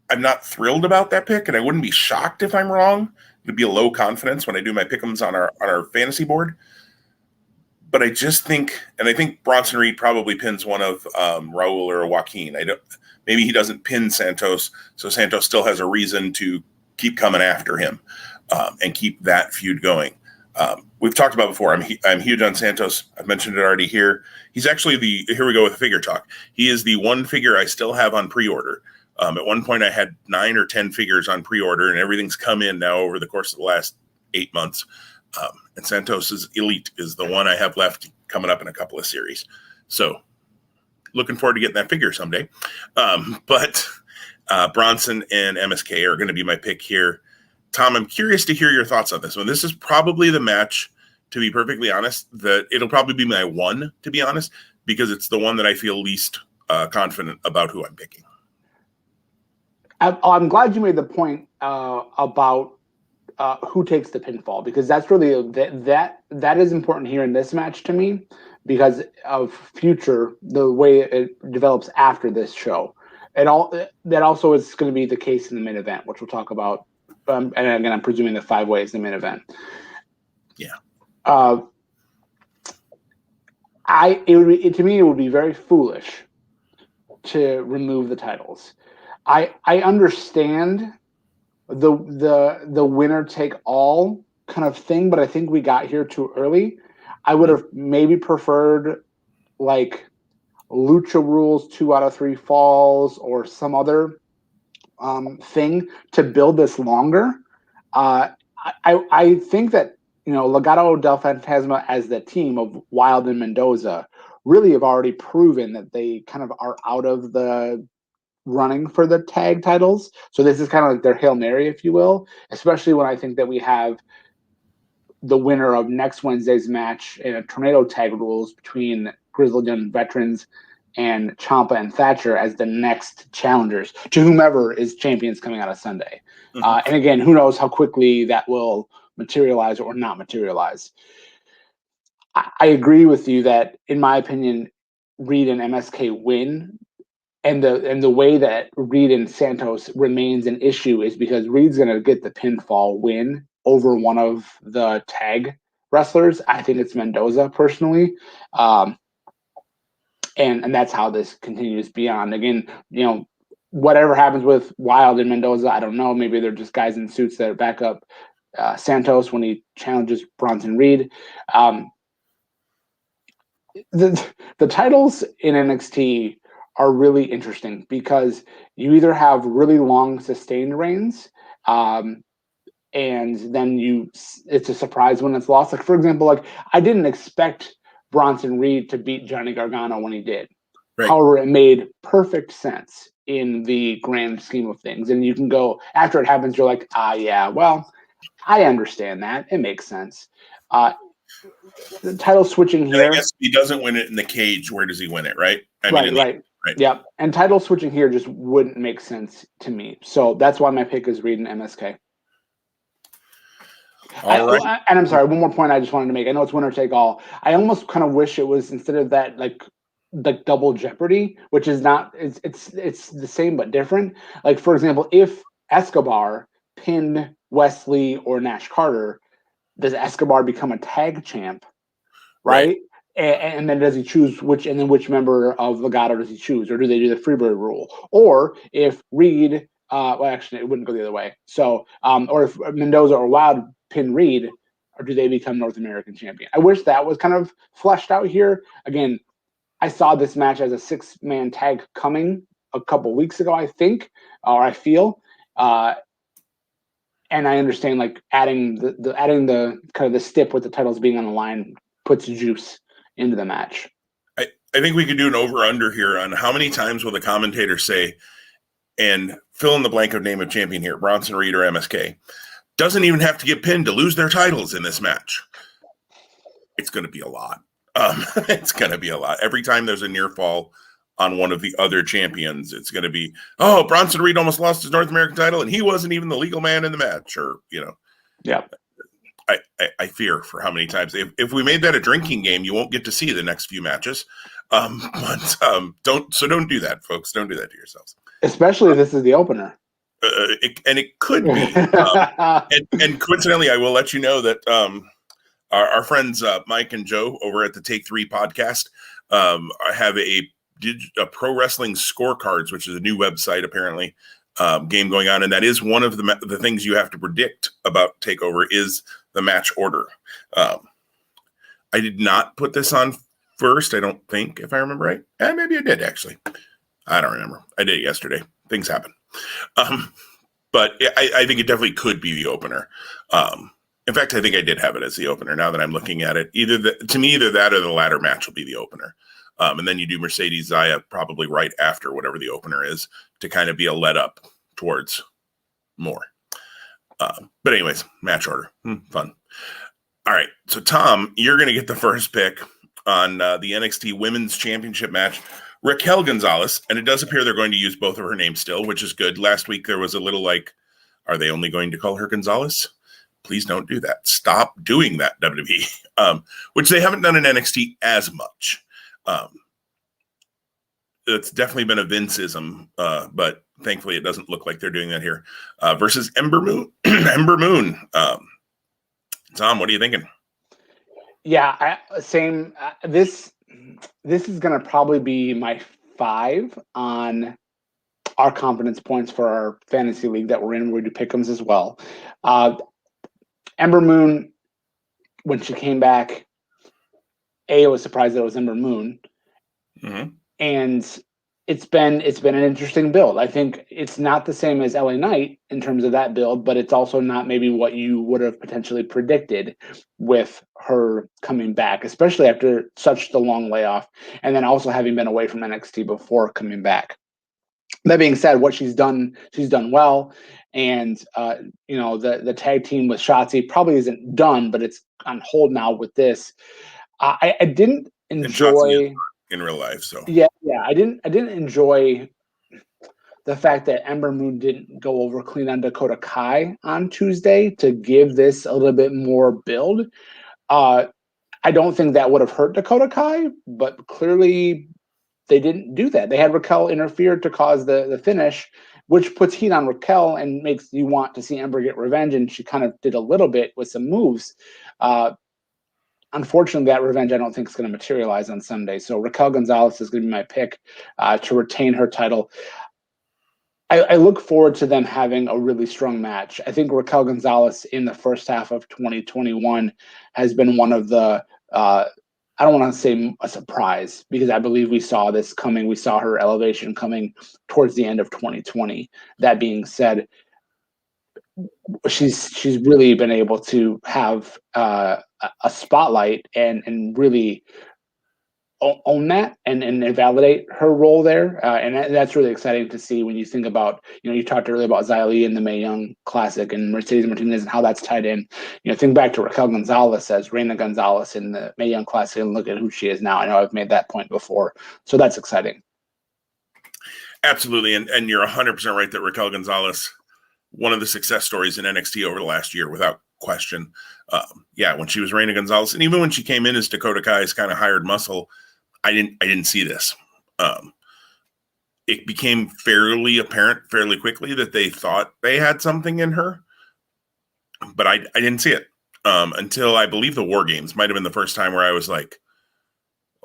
S2: I'm not thrilled about that pick, and I wouldn't be shocked if I'm wrong. It'd be a low confidence when I do my pick'ems on our fantasy board. But I just think, and I think Bronson Reed probably pins one of Raul or Joaquin. Maybe he doesn't pin Santos, so Santos still has a reason to keep coming after him and keep that feud going. We've talked about before. I'm huge on Santos. I've mentioned it already here. He's actually here we go with the figure talk. He is the one figure I still have on pre-order. At one point, I had 9 or 10 figures on pre-order, and everything's come in now over the course of the last 8 months. And Santos's Elite is the one I have left coming up in a couple of series. So looking forward to getting that figure someday. But Bronson and MSK are going to be my pick here. Tom, I'm curious to hear your thoughts on this one. This is probably the match, to be perfectly honest, that it'll probably be my one, to be honest, because it's the one that I feel least confident about who I'm picking.
S1: I'm glad you made the point about who takes the pinfall, because that's really that is important here in this match to me, because of the way it develops after this show. And that also is going to be the case in the main event, which we'll talk about. And again, I'm presuming the 5-way is the main event.
S2: Yeah.
S1: To me, it would be very foolish to remove the titles. I understand the winner take all kind of thing, but I think we got here too early. I would have maybe preferred like Lucha Rules 2 out of 3 falls or some other thing to build this longer. I think that Legado del Fantasma as the team of Wild and Mendoza really have already proven that they kind of are out of the running for the tag titles. So this is kind of like their Hail Mary, if you will, especially when I think that we have the winner of next Wednesday's match in a Tornado Tag Rules between Grizzled Young Veterans and Ciampa and Thatcher as the next challengers to whomever is champions coming out of Sunday. And again, who knows how quickly that will materialize or not materialize. I agree with you that, in my opinion, Reed and MSK win. And the way that Reed and Santos remains an issue is because Reed's going to get the pinfall win over one of the tag wrestlers. I think it's Mendoza personally. And that's how this continues beyond. Again, whatever happens with Wild and Mendoza, I don't know. Maybe they're just guys in suits that back up Santos when he challenges Bronson Reed. The titles in NXT are really interesting because you either have really long sustained reigns, and then it's a surprise when it's lost. Like, for example, like I didn't expect Bronson Reed to beat Johnny Gargano when he did. Right. However, it made perfect sense in the grand scheme of things. And you can go, after it happens, you're like, yeah, well, I understand that. It makes sense. The title switching here.
S2: I guess he doesn't win it in the cage. Where does he win it, right?
S1: Right. Yeah. And title switching here just wouldn't make sense to me. So that's why my pick is Reed and MSK. All right. And I'm sorry, one more point I just wanted to make. I know it's winner take all. I almost kind of wish it was, instead of that, like double jeopardy, which is not, it's the same but different. Like, for example, if Escobar pinned Wesley or Nash Carter, does Escobar become a tag champ? Right? And then does he choose which member of Legado does he choose? Or do they do the Freebird rule? Or if Reed, well, actually, it wouldn't go the other way. So, or if Mendoza or Wild pin Reed, or do they become North American champion? I wish that was kind of fleshed out here. Again, I saw this match as a 6-man tag coming a couple weeks ago, I think, or I feel. And I understand, like, adding the kind of the stip with the titles being on the line puts juice into the match.
S2: I think we could do an over-under here on how many times will the commentator say, and fill in the blank of name of champion here, Bronson Reed or MSK, doesn't even have to get pinned to lose their titles in this match. It's going to be a lot. It's going to be a lot. Every time there's a near fall on one of the other champions, it's going to be, oh, Bronson Reed almost lost his North American title, and he wasn't even the legal man in the match, or,
S1: Yeah.
S2: I fear for how many times. If we made that a drinking game, you won't get to see the next few matches. But don't do that, folks. Don't do that to yourselves.
S1: Especially if this is the opener.
S2: It could be. And coincidentally, I will let you know that our friends Mike and Joe over at the Take 3 podcast have a pro wrestling scorecards, which is a new website apparently, game going on, and that is one of the things you have to predict about TakeOver is the match order. I did not put this on first, I don't think, if I remember right. And maybe I did, actually. I don't remember. I did it yesterday. Things happen. But I think it definitely could be the opener. In fact, I think I did have it as the opener. Now that I'm looking at it, either that or the ladder match will be the opener. And then you do Mercedes Xia probably right after whatever the opener is to kind of be a let up towards more. But anyways, match order. Fun. All right. So Tom, you're going to get the first pick on the NXT Women's Championship match. Raquel Gonzalez, and it does appear they're going to use both of her names still, which is good. Last week there was a little like, are they only going to call her Gonzalez? Please don't do that. Stop doing that, WWE. Which they haven't done in NXT as much. It's definitely been a Vinceism, but thankfully it doesn't look like they're doing that here. Versus Ember Moon. Ember Moon. Tom, what are you thinking?
S1: Yeah, same. This is going to probably be my 5 on our confidence points for our fantasy league that we're in. We do pick'ems as well. Ember Moon, when she came back, I was surprised that it was Ember Moon, and it's been an interesting build. I think it's not the same as LA Knight in terms of that build, but it's also not maybe what you would have potentially predicted with her coming back, especially after such the long layoff, and then also having been away from NXT before coming back. That being said, what she's done well, and the tag team with Shotzi probably isn't done, but it's on hold now with this. I didn't enjoy
S2: in real life, so
S1: yeah, I didn't enjoy the fact that Ember Moon didn't go over clean on Dakota Kai on Tuesday to give this a little bit more build. I don't think that would have hurt Dakota Kai, but clearly they didn't do that. They had Raquel interfere to cause the finish, which puts heat on Raquel and makes you want to see Ember get revenge, and she kind of did a little bit with some moves. Unfortunately, that revenge I don't think is going to materialize on Sunday. So Raquel Gonzalez is going to be my pick to retain her title. I look forward to them having a really strong match. I think Raquel Gonzalez in the first half of 2021 has been one of the I don't want to say a surprise, because I believe we saw this coming. We saw her elevation coming towards the end of 2020. That being said, she's really been able to have a spotlight and really own that and validate her role there, and that's really exciting to see when you think about, you talked earlier about Xia Li and the Mae Young Classic and Mercedes Martinez and how that's tied in. Think back to Raquel Gonzalez as Reina Gonzalez in the Mae Young Classic and look at who she is now. I know I've made that point before, so that's exciting.
S2: Absolutely, and you're 100% right that Raquel Gonzalez, one of the success stories in NXT over the last year, without question. When she was Reina Gonzalez, and even when she came in as Dakota Kai's kind of hired muscle, I didn't see this. It became fairly apparent fairly quickly that they thought they had something in her, but I didn't see it until I believe the War Games might have been the first time where I was like,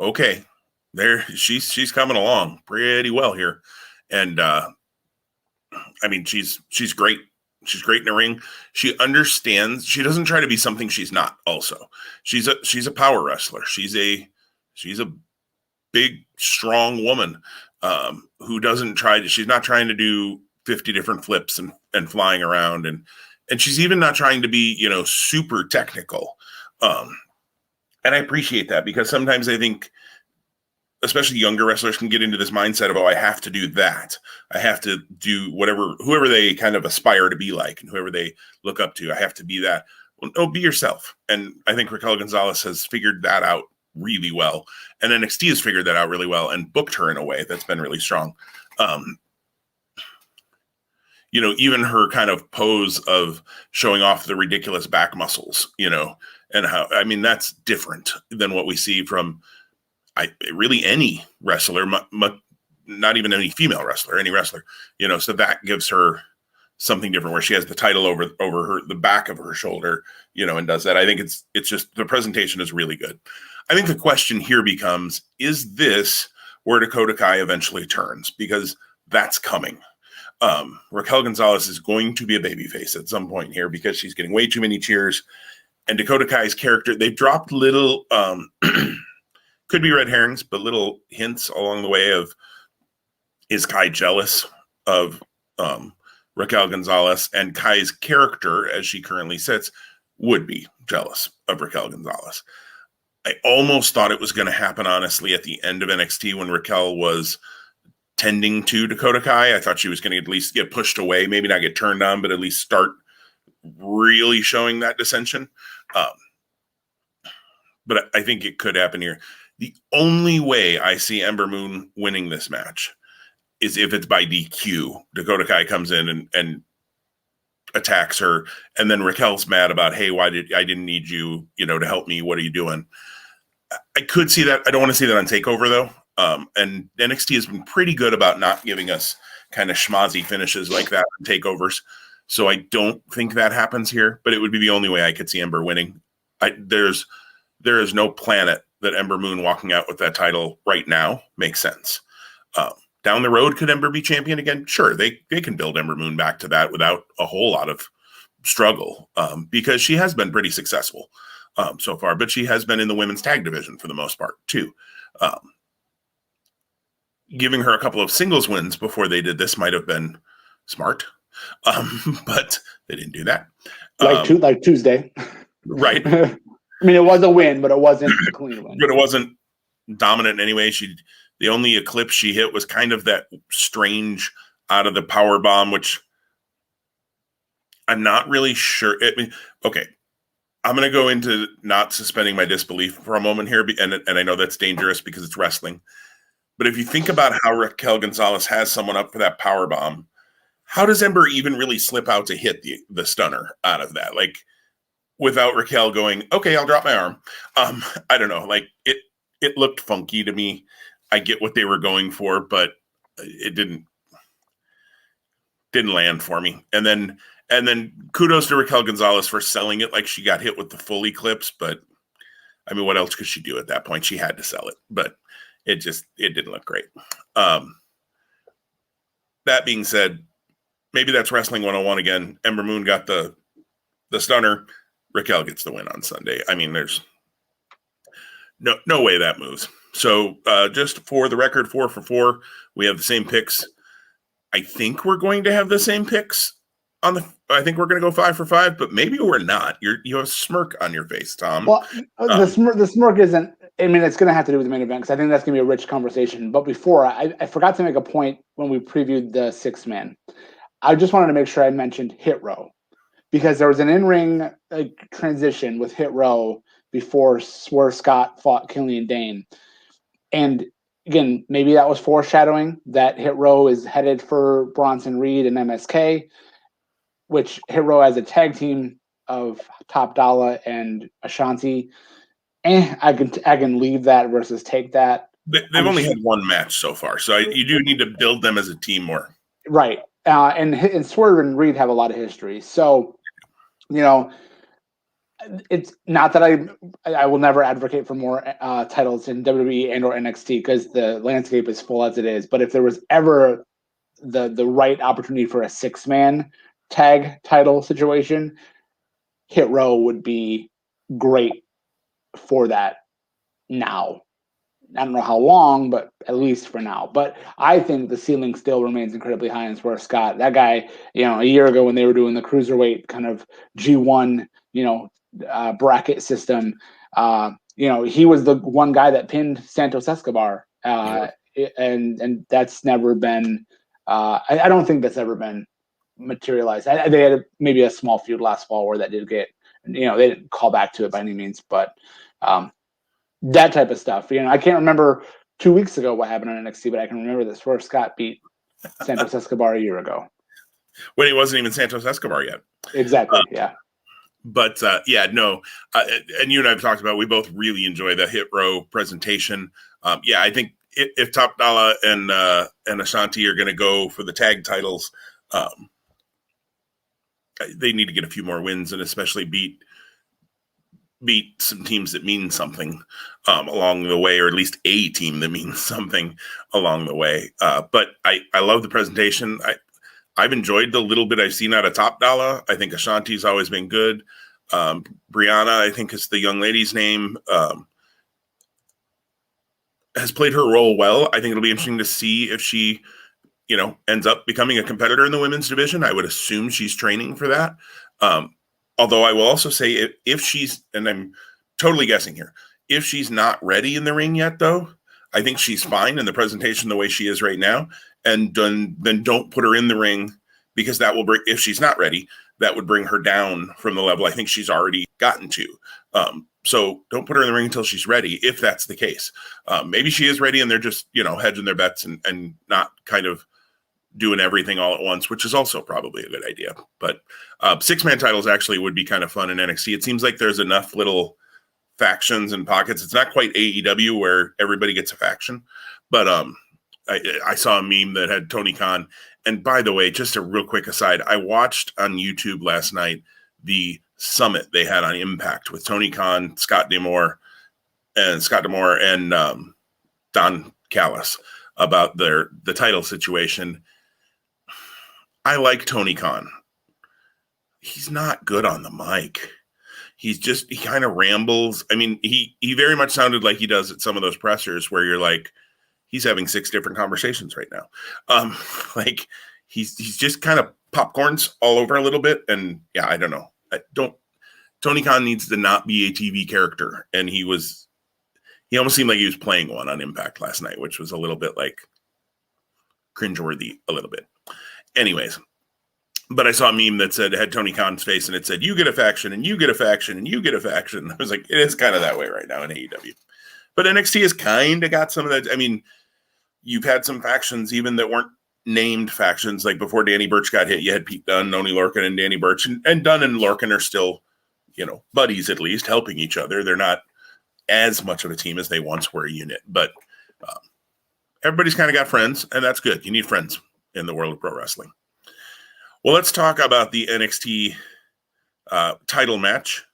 S2: okay, there she's coming along pretty well here, and she's great. She's great in the ring. She understands. She doesn't try to be something she's not. Also, she's a power wrestler. She's a big, strong woman who doesn't try to. She's not trying to do 50 different flips and flying around, and she's even not trying to be super technical. And I appreciate that, because sometimes I think, especially younger wrestlers, can get into this mindset of, I have to do that. I have to do whoever they kind of aspire to be like, and whoever they look up to. I have to be that. Well, no, be yourself. And I think Raquel Gonzalez has figured that out really well. And NXT has figured that out really well and booked her in a way that's been really strong. Even her kind of pose of showing off the ridiculous back muscles, and how, that's different than what we see from really any wrestler, not even any female wrestler, any wrestler, so that gives her something different, where she has the title over the back of her shoulder, and does that. I think it's just, the presentation is really good. I think the question here becomes, is this where Dakota Kai eventually turns? Because that's coming. Raquel Gonzalez is going to be a babyface at some point here, because she's getting way too many cheers. And Dakota Kai's character, they've dropped little, could be red herrings, but little hints along the way of, is Kai jealous of Raquel Gonzalez? And Kai's character, as she currently sits, would be jealous of Raquel Gonzalez. I almost thought it was going to happen, honestly, at the end of NXT when Raquel was tending to Dakota Kai. I thought she was going to at least get pushed away, maybe not get turned on, but at least start really showing that dissension. But I think it could happen here. The only way I see Ember Moon winning this match is if it's by DQ. Dakota Kai comes in and attacks her, and then Raquel's mad about, hey, I didn't need you, to help me. What are you doing? I could see that. I don't want to see that on TakeOver though. And NXT has been pretty good about not giving us kind of schmozzy finishes like that on takeovers. So I don't think that happens here, but it would be the only way I could see Ember winning. There is no planet that Ember Moon walking out with that title right now makes sense. Down the road, could Ember be champion again? Sure, they can build Ember Moon back to that without a whole lot of struggle, because she has been pretty successful so far, but she has been in the women's tag division for the most part too. Giving her a couple of singles wins before they did this might have been smart, but they didn't do that.
S1: Like Tuesday.
S2: Right.
S1: I mean, it was a win, but it wasn't a clean win.
S2: But it wasn't dominant in any way. The only eclipse she hit was kind of that strange out of the power bomb, which I'm not really sure. Okay, I'm going to go into not suspending my disbelief for a moment here, and I know that's dangerous because it's wrestling. But if you think about how Raquel Gonzalez has someone up for that power bomb, how does Ember even really slip out to hit the stunner out of that? Like, without Raquel going, okay, I'll drop my arm. I don't know. Like, it looked funky to me. I get what they were going for, but it didn't land for me. And then kudos to Raquel Gonzalez for selling it like she got hit with the full eclipse. But I mean, what else could she do at that point? She had to sell it, but it didn't look great. That being said, maybe that's Wrestling 101 again. Ember Moon got the stunner. Raquel gets the win on Sunday. I mean, there's no way that moves. So just for the record, 4 for 4, we have the same picks. I think we're going to have the same picks I think we're going to go 5 for 5, but maybe we're not. You have a smirk on your face, Tom.
S1: Well, the smirk isn't. I mean, it's going to have to do with the main event because I think that's going to be a rich conversation. But before, I forgot to make a point when we previewed the 6-man. I just wanted to make sure I mentioned Hit Row because there was an in-ring transition with Hit Row before Swerve Scott fought Killian Dane. And again, maybe that was foreshadowing that Hit Row is headed for Bronson Reed and MSK, which Hit Row as a tag team of Top Dollar and Ashanti. I can leave that versus take that.
S2: They've only had one match so far, so you do need to build them as a team more.
S1: Right. And Swerve and Reed have a lot of history. So, it's not that I will never advocate for more titles in WWE and or NXT because the landscape is full as it is. But if there was ever the right opportunity for a 6-man tag title situation, Hit Row would be great for that now. I don't know how long, but at least for now. But I think the ceiling still remains incredibly high in Swerve Scott. That guy, a year ago when they were doing the cruiserweight kind of G1, bracket system, he was the one guy that pinned Santos Escobar. And that's never been, I don't think that's ever been materialized. They had maybe a small feud last fall where that did get, they didn't call back to it by any means, but that type of stuff. I can't remember 2 weeks ago what happened on NXT, but I can remember that Swerve Scott beat Santos Escobar a year ago.
S2: When he wasn't even Santos Escobar yet.
S1: Exactly, yeah.
S2: But no. And you and I have talked about, we both really enjoy the Hit Row presentation. I think if Top Dollar and Ashanti are going to go for the tag titles, they need to get a few more wins and especially beat some teams that mean something along the way, or at least a team that means something along the way. But I love the presentation. I've enjoyed the little bit I've seen out of Top Dollar. I think Ashanti's always been good. Brianna, I think is the young lady's name, has played her role well. I think it'll be interesting to see if she, ends up becoming a competitor in the women's division. I would assume she's training for that. Although I will also say if she's, and I'm totally guessing here, if she's not ready in the ring yet, though, I think she's fine in the presentation the way she is right now. And then don't put her in the ring, because that will bring, if she's not ready, that would bring her down from the level I think she's already gotten to. So don't put her in the ring until she's ready, if that's the case. Maybe she is ready and they're just, hedging their bets and not kind of doing everything all at once, which is also probably a good idea. But 6-man titles actually would be kind of fun in NXT. It seems like there's enough little factions and pockets. It's not quite AEW where everybody gets a faction, but I saw a meme that had Tony Khan. And by the way, just a real quick aside, I watched on YouTube last night the summit they had on Impact with Tony Khan, Scott D'Amore, and Don Callis about the title situation. I like Tony Khan. He's not good on the mic. He kind of rambles. I mean, he very much sounded like he does at some of those pressers where you're like, he's having 6 different conversations right now. Like he's just kind of popcorns all over a little bit. And yeah, I don't know. Tony Khan needs to not be a TV character. And he almost seemed like he was playing one on Impact last night, which was a little bit like cringeworthy a little bit. Anyways, but I saw a meme that had Tony Khan's face and it said, you get a faction and you get a faction and you get a faction. I was like, it is kind of that way right now in AEW. But NXT has kind of got some of that. I mean, you've had some factions even that weren't named factions. Like before Danny Burch got hit, you had Pete Dunne, Oney Lorcan, and Danny Burch. And Dunne and Lorcan are still, buddies at least, helping each other. They're not as much of a team as they once were a unit. But everybody's kind of got friends, and that's good. You need friends in the world of pro wrestling. Well, let's talk about the NXT title match.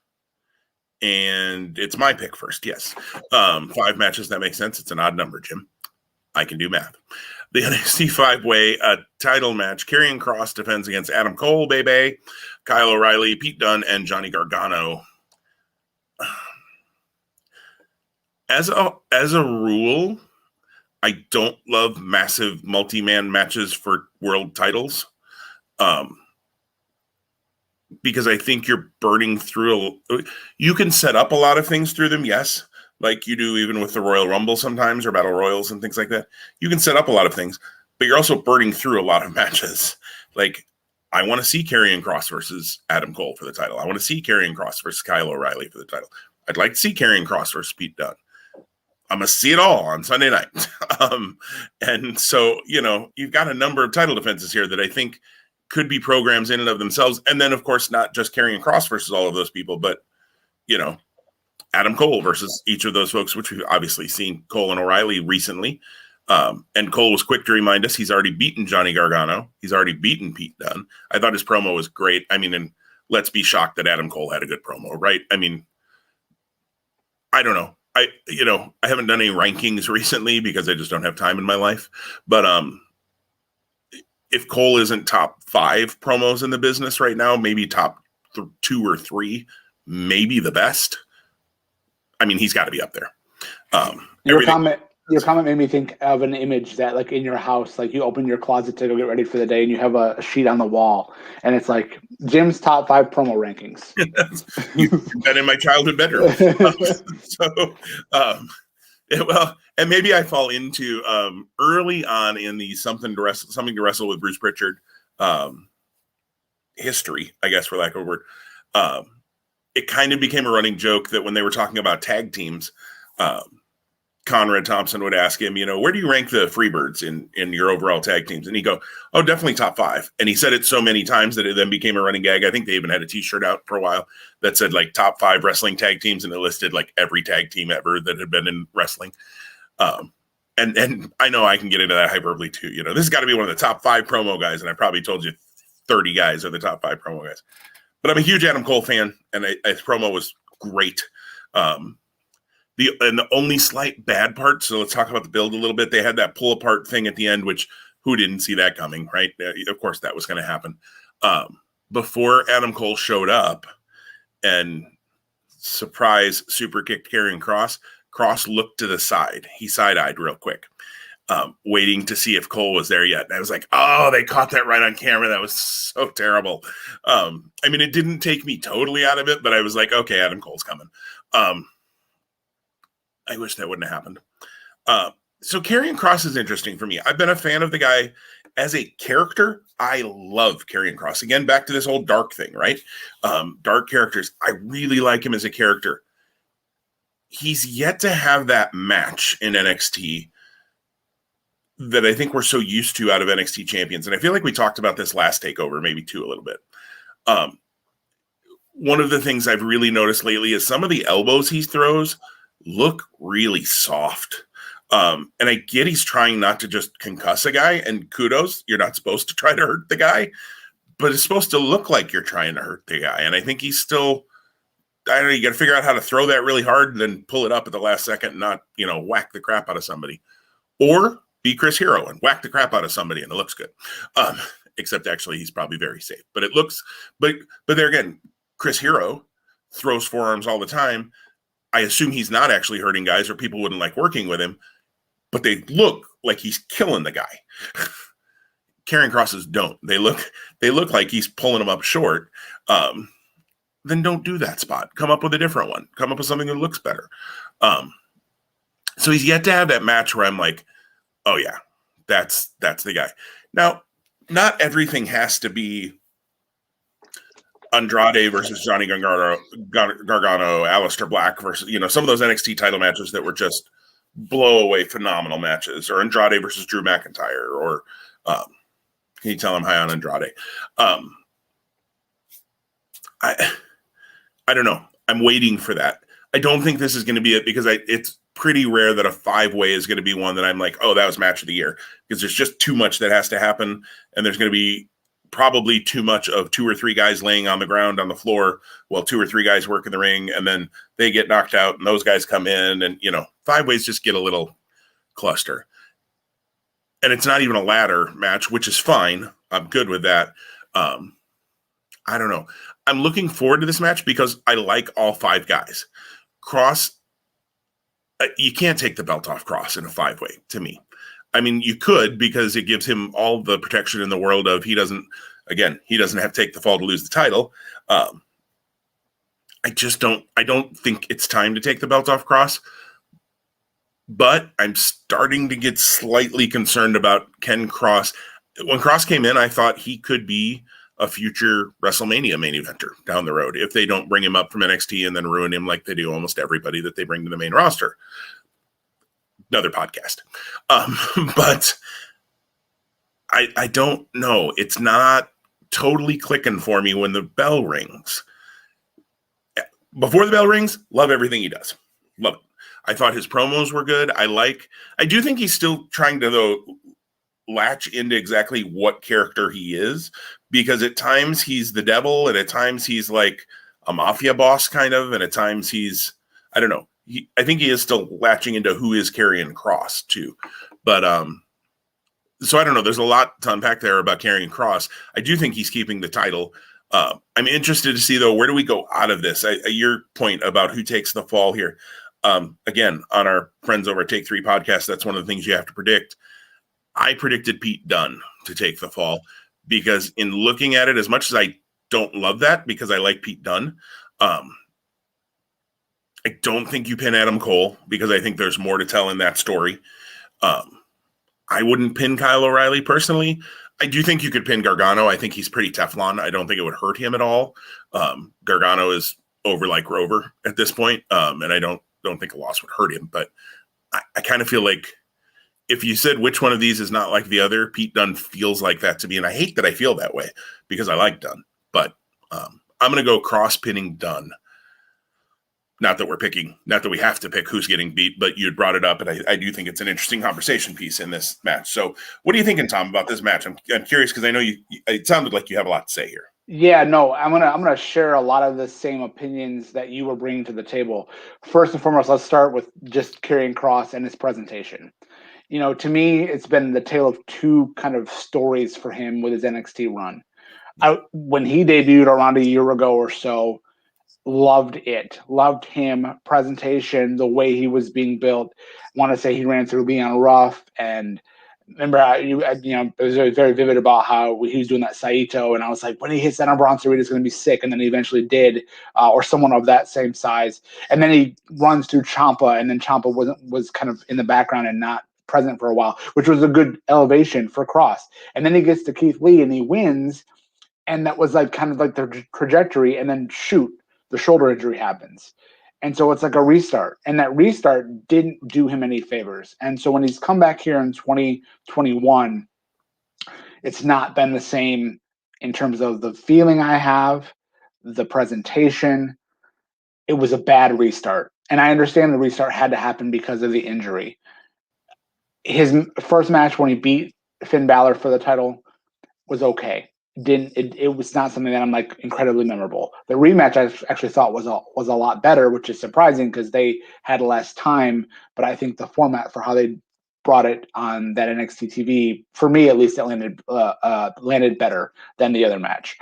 S2: And it's my pick first, yes. 5 matches, that makes sense. It's an odd number, Jim. I can do math. The NXT 5-way title match. Karrion Kross defends against Adam Cole, baby, Kyle O'Reilly, Pete Dunne, and Johnny Gargano. As a rule, I don't love massive multi-man matches for world titles. Because I think you're burning through. You can set up a lot of things through them, yes, like you do even with the Royal Rumble sometimes, or Battle Royals and things like that. You can set up a lot of things, but you're also burning through a lot of matches. Like, I want to see Karrion Kross versus Adam Cole for the title. I want to see Karrion Kross versus Kyle O'Reilly for the title. I'd like to see Karrion Kross versus Pete Dunne. I'm going to see it all on Sunday night. And so, you've got a number of title defenses here that I think could be programs in and of themselves. And then, of course, not just Karrion Kross versus all of those people, but, Adam Cole versus each of those folks, which we've obviously seen Cole and O'Reilly recently. And Cole was quick to remind us he's already beaten Johnny Gargano. He's already beaten Pete Dunne. I thought his promo was great. I mean, and let's be shocked that Adam Cole had a good promo, right? I mean, I don't know. I haven't done any rankings recently because I just don't have time in my life. But if Cole isn't top 5 promos in the business right now, maybe top 2 or 3, maybe the best. I mean, he's got to be up there.
S1: Your comment made me think of an image that, like, in your house, like you open your closet to go get ready for the day and you have a sheet on the wall and it's like Jim's top 5 promo rankings.
S2: You've been in my childhood bedroom. Well, and maybe I fall into early on in the something to wrestle with Bruce Pritchard history, I guess, for lack of a word. It kind of became a running joke that when they were talking about tag teams, Conrad Thompson would ask him, where do you rank the Freebirds in your overall tag teams? And he'd go, oh, definitely top 5. And he said it so many times that it then became a running gag. I think they even had a t-shirt out for a while that said like top 5 wrestling tag teams. And it listed like every tag team ever that had been in wrestling. And I know I can get into that hyperbole too. This has got to be one of the top 5 promo guys. And I probably told you 30 guys are the top 5 promo guys. But I'm a huge Adam Cole fan, and his promo was great. The only slight bad part, so let's talk about the build a little bit. They had that pull apart thing at the end, which who didn't see that coming, right? Of course, that was going to happen. Before Adam Cole showed up and surprise super kicked Karrion Kross, Kross looked to the side. He side-eyed real quick. waiting to see if Cole was there yet. And I was like, oh, they caught that right on camera. That was so terrible. I mean, it didn't take me totally out of it, but I was like, okay, Adam Cole's coming. I wish that wouldn't have happened. So Karrion Kross is interesting for me. I've been a fan of the guy as a character. I love Karrion Kross. Again, back to this whole dark thing, right? Dark characters. I really like him as a character. He's yet to have that match in NXT that I think we're so used to out of NXT champions. And I feel like we talked about this last takeover, maybe too, a little bit. One of the things I've really noticed lately is some of the elbows he throws look really soft. And I get he's trying not to just concuss a guy, and kudos, you're not supposed to try to hurt the guy, but it's supposed to look like you're trying to hurt the guy. And I think he's still, I don't know, you got to figure out how to throw that really hard and then pull it up at the last second and not, whack the crap out of somebody. Or be Chris Hero and whack the crap out of somebody and it looks good. Except actually he's probably very safe. But it looks, but there again, Chris Hero throws forearms all the time. I assume he's not actually hurting guys or people wouldn't like working with him, but they look like he's killing the guy. Karrion Kross's don't. They look like he's pulling them up short. Then don't do that spot. Come up with a different one. Come up with something that looks better. So he's yet to have that match where I'm like, oh yeah, that's the guy. Now, not everything has to be Andrade versus Johnny Gargano, Aleister Black versus, some of those NXT title matches that were just blow away phenomenal matches, or Andrade versus Drew McIntyre, or can you tell I'm high on Andrade? I don't know. I'm waiting for that. I don't think this is going to be it because it's pretty rare that a 5-way is going to be one that I'm like, oh, that was match of the year, because there's just too much that has to happen. And there's going to be probably too much of 2 or 3 guys laying on the ground on the floor while 2 or 3 guys work in the ring, and then they get knocked out and those guys come in, and 5-ways just get a little cluster. And it's not even a ladder match, which is fine. I'm good with that. I don't know. I'm looking forward to this match because I like all 5 guys. Kross, you can't take the belt off Kross in a 5-way to me. I mean, you could, because it gives him all the protection in the world of he doesn't have to take the fall to lose the title. I don't think it's time to take the belt off Kross, but I'm starting to get slightly concerned about Ken Kross. When Kross came in, I thought he could be a future WrestleMania main eventer down the road if they don't bring him up from NXT and then ruin him like they do almost everybody that they bring to the main roster. Another podcast. But I don't know. It's not totally clicking for me when the bell rings. Before the bell rings, love everything he does. Love it. I thought his promos were good. I do think he's still trying to, though, latch into exactly what character he is, because at times he's the devil and at times he's like a mafia boss kind of, and at times he's, I don't know. I think he is still latching into who is Karrion Kross too. But so I don't know. There's a lot to unpack there about Karrion Kross. I do think he's keeping the title. I'm interested to see, though, where do we go out of this? Your point about who takes the fall here. Again, on our Friends Over Take 3 podcast, that's one of the things you have to predict. I predicted Pete Dunne to take the fall because in looking at it, as much as I don't love that because I like Pete Dunne, I don't think you pin Adam Cole because I think there's more to tell in that story. I wouldn't pin Kyle O'Reilly personally. I do think you could pin Gargano. I think he's pretty Teflon. I don't think it would hurt him at all. Gargano is over like Rover at this point, and I don't think a loss would hurt him. But I kind of feel like if you said which one of these is not like the other, Pete Dunne feels like that to me. And I hate that I feel that way because I like Dunne. But I'm going to go Kross pinning Dunne. Not that we have to pick who's getting beat, but you had brought it up, and I do think it's an interesting conversation piece in this match. So what are you thinking, Tom, about this match? I'm curious because I know it sounded like you have a lot to say here.
S1: Yeah, no, I'm gonna share a lot of the same opinions that you were bringing to the table. First and foremost, let's start with just Karrion Kross and his presentation. To me, it's been the tale of 2 kind of stories for him with his NXT run. When he debuted around a year ago or so, Loved it. Loved him, presentation, the way he was being built. I want to say he ran through Leon Ruff, and remember, it was very, very vivid about how he was doing that Saito, and I was like, when he hits that on Bronson Reed, it's going to be sick, and then he eventually did, or someone of that same size, and then he runs through Ciampa, and then Ciampa was kind of in the background and not present for a while, which was a good elevation for Kross, and then he gets to Keith Lee and he wins, and that was like kind of like the trajectory, and then shoot, the shoulder injury happens. And so it's like a restart. And that restart didn't do him any favors. And so when he's come back here in 2021, it's not been the same in terms of the feeling I have, the presentation. It was a bad restart. And I understand the restart had to happen because of the injury. His first match when he beat Finn Balor for the title was okay. It was not something that I'm like incredibly memorable. The rematch I actually thought was a lot better, which is surprising because they had less time. But I think the format for how they brought it on that NXT TV, for me at least, it landed better than the other match.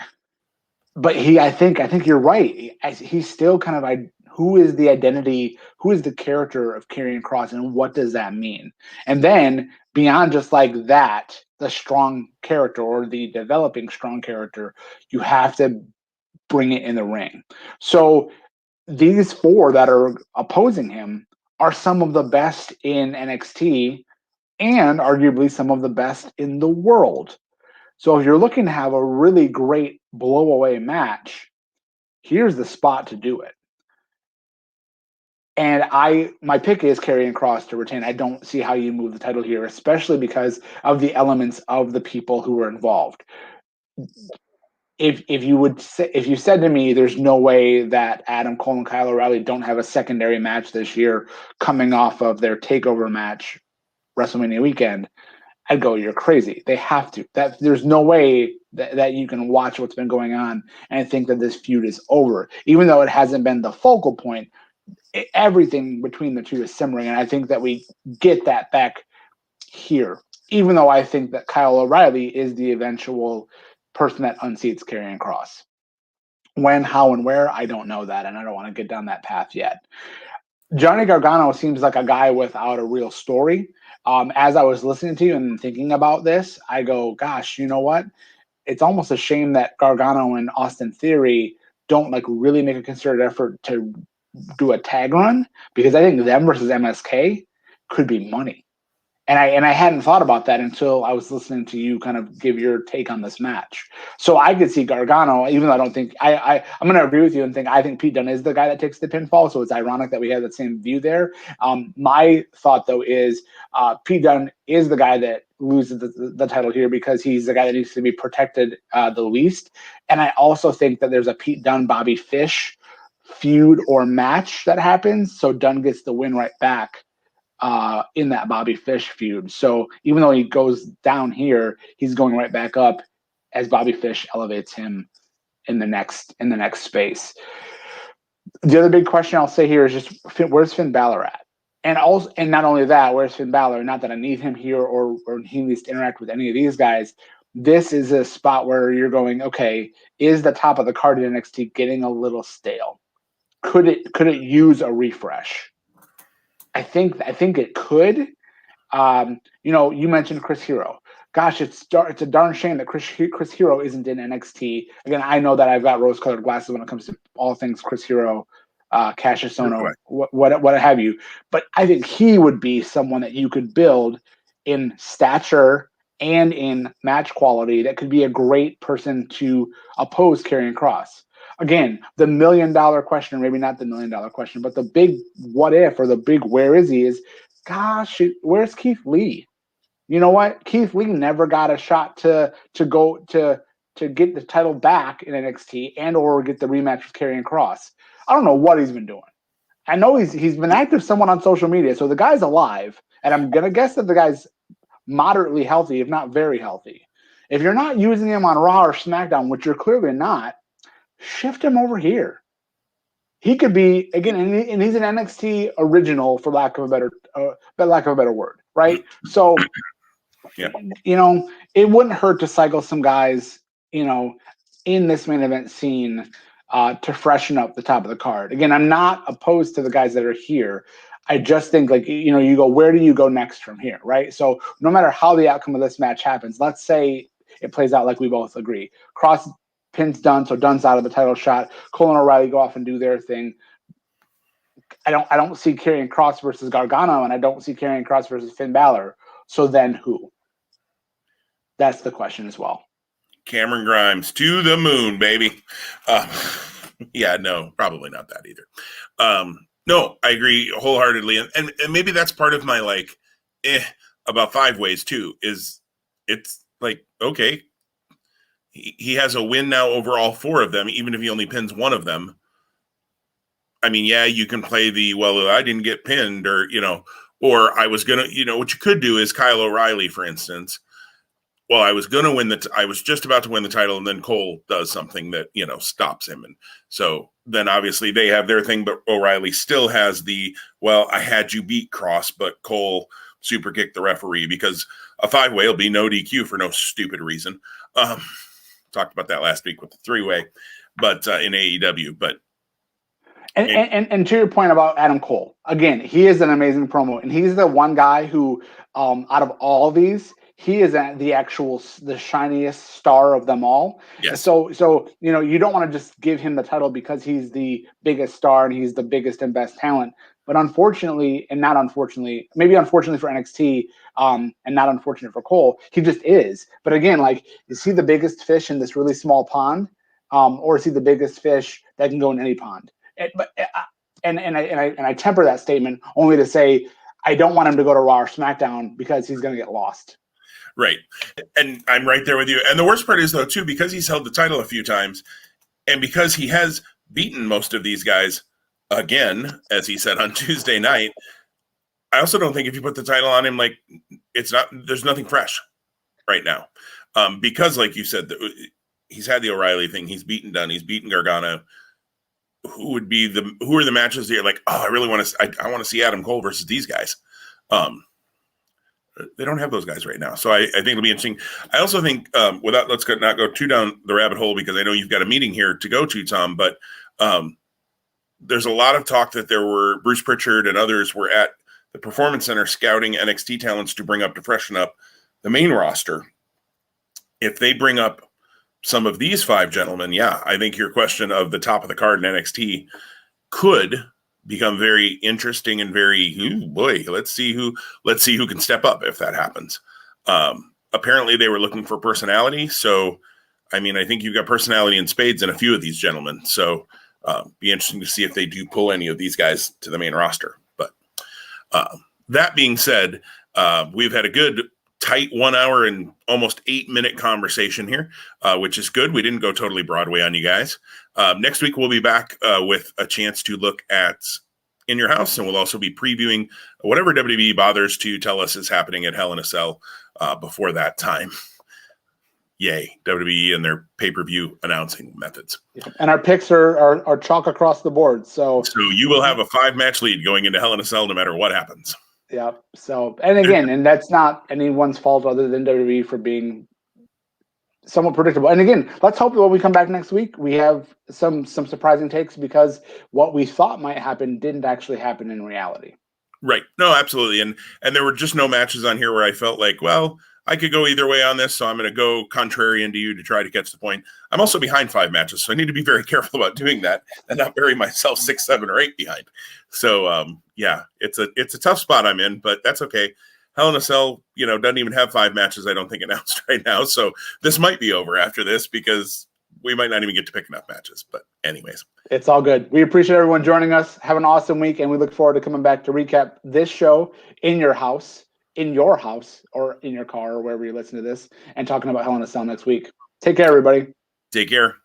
S1: But I think you're right. He's still kind of who is the identity, who is the character of Karrion Kross, and what does that mean? And then beyond just like that, the strong character or the developing strong character, you have to bring it in the ring. So these four that are opposing him are some of the best in NXT and arguably some of the best in the world. So if you're looking to have a really great blow away match, here's the spot to do it. And my pick is Karrion Kross to retain. I don't see how you move the title here, especially because of the elements of the people who were involved. If you said to me, there's no way that Adam Cole and Kyle O'Reilly don't have a secondary match this year, coming off of their takeover match, WrestleMania weekend, I'd go, you're crazy. They have to. There's no way that you can watch what's been going on and think that this feud is over, even though it hasn't been the focal point. Everything between the two is simmering, and I think that we get that back here, even though I think that Kyle O'Reilly is the eventual person that unseats Karrion Kross. When, how, and where, I don't know that, and I don't want to get down that path yet. Johnny Gargano seems like a guy without a real story. As I was listening to you and thinking about this, I go, gosh, you know what? It's almost a shame that Gargano and Austin Theory don't like really make a concerted effort to do a tag run, because I think them versus MSK could be money. And I hadn't thought about that until I was listening to you kind of give your take on this match. So I could see Gargano, even though I don't think I'm going to agree with you and think I think Pete Dunne is the guy that takes the pinfall. So it's ironic that we have the same view there. My thought though is Pete Dunne is the guy that loses the title here because he's the guy that needs to be protected the least. And I also think that there's a Pete Dunne Bobby Fish feud or match that happens, so Dunne gets the win right back in that Bobby Fish feud. So even though he goes down here, he's going right back up as Bobby Fish elevates him in the next space. The other big question I'll say here is just where's Finn Balor at? And not only that, where's Finn Balor? Not that I need him here or he needs to interact with any of these guys. This is a spot where you're going, okay, is the top of the card in NXT getting a little stale? Could it use a refresh? I think it could. You mentioned Chris Hero. Gosh, it's a darn shame that Chris Hero isn't in NXT. Again, I know that I've got rose-colored glasses when it comes to all things Chris Hero, Cassius Ohno, what have you. But I think he would be someone that you could build in stature and in match quality that could be a great person to oppose Karrion Kross. Again, the $1 million question, or maybe not the $1 million question, but the big what if or the big where is he is, gosh, where's Keith Lee? You know what? Keith Lee never got a shot to go to get the title back in NXT and or get the rematch with Karrion Kross. I don't know what he's been doing. I know he's been active somewhat on social media, so the guy's alive, and I'm gonna guess that the guy's moderately healthy, if not very healthy. If you're not using him on Raw or SmackDown, which you're clearly not, shift him over here. He could be again, and he's an NXT original for lack of a better word, right? So,
S2: yeah,
S1: it wouldn't hurt to cycle some guys, in this main event scene to freshen up the top of the card. Again, I'm not opposed to the guys that are here. I just think, like, you go, where do you go next from here, right? So no matter how the outcome of this match happens, let's say it plays out like we both agree. Kross pins Dunne, so Dunne's out of the title shot. Cole and O'Reilly go off and do their thing. I don't see Karrion Kross versus Gargano, and I don't see Karrion Kross versus Finn Balor. So then who? That's the question as well.
S2: Cameron Grimes to the moon, baby. Yeah, no, probably not that either. No, I agree wholeheartedly. And maybe that's part of my about 5 ways too, is it's like, okay, he has a win now over all 4 of them, even if he only pins one of them. I mean, yeah, you can play I didn't get pinned, or I was going to, what you could do is Kyle O'Reilly, for instance. Well, I was going to win I was just about to win the title, and then Cole does something that, stops him. And so then obviously they have their thing, but O'Reilly still has I had you beat Kross, but Cole super kicked the referee, because a 5-way will be no DQ for no stupid reason. Talked about that last week with the 3-way, but in AEW, but.
S1: And to your point about Adam Cole, again, he is an amazing promo, and he's the one guy who, out of all these, he is the shiniest star of them all.
S2: Yes.
S1: So you don't want to just give him the title because he's the biggest star and he's the biggest and best talent. But unfortunately, and not unfortunately, maybe unfortunately for NXT, and not unfortunate for Cole, he just is. But again, is he the biggest fish in this really small pond, or is he the biggest fish that can go in any pond? And I temper that statement only to say I don't want him to go to Raw or SmackDown because he's going to get lost.
S2: Right. And I'm right there with you. And the worst part is, though, too, because he's held the title a few times, and because he has beaten most of these guys again, as he said on Tuesday night, I also don't think if you put the title on him, there's nothing fresh right now. Because, like you said, he's had the O'Reilly thing. He's beaten Dunne. He's beaten Gargano. Who are the matches that you're like, oh, I really want to, I want to see Adam Cole versus these guys. They don't have those guys right now. So I think it'll be interesting. I also think let's not go too down the rabbit hole, because I know you've got a meeting here to go to, Tom, but there's a lot of talk that there were Bruce Pritchard and others were at the Performance Center scouting NXT talents to bring up, to freshen up the main roster. If they bring up some of these 5 gentlemen, yeah, I think your question of the top of the card in NXT could become very interesting and very, let's see who can step up if that happens. Apparently they were looking for personality. So, I mean, I think you've got personality in spades in a few of these gentlemen. So be interesting to see if they do pull any of these guys to the main roster. But that being said, we've had a good tight 1 hour and almost 8-minute conversation here, which is good. We didn't go totally Broadway on you guys. Next week, we'll be back with a chance to look at In Your House, and we'll also be previewing whatever WWE bothers to tell us is happening at Hell in a Cell before that time. Yay, WWE and their pay-per-view announcing methods.
S1: And our picks are chalk across the board. So
S2: you will have a 5-match lead going into Hell in a Cell no matter what happens.
S1: Yeah. So, and again, and that's not anyone's fault other than WWE for being somewhat predictable. And again, let's hope that when we come back next week, we have some surprising takes, because what we thought might happen didn't actually happen in reality.
S2: Right. No, absolutely. And there were just no matches on here where I felt like, well, I could go either way on this, so I'm going to go contrarian to you to try to catch the point. I'm also behind 5 matches, so I need to be very careful about doing that and not bury myself 6, 7, or 8 behind. So, yeah, it's a tough spot I'm in, but that's okay. Hell in a Cell, doesn't even have 5 matches, I don't think, announced right now. So this might be over after this, because we might not even get to pick enough matches. But anyways. It's
S1: all good. We appreciate everyone joining us. Have an awesome week, and we look forward to coming back to recap this show in your house, or in your car, or wherever you listen to this, and talking about Hell in a Cell next week. Take care, everybody.
S2: Take care.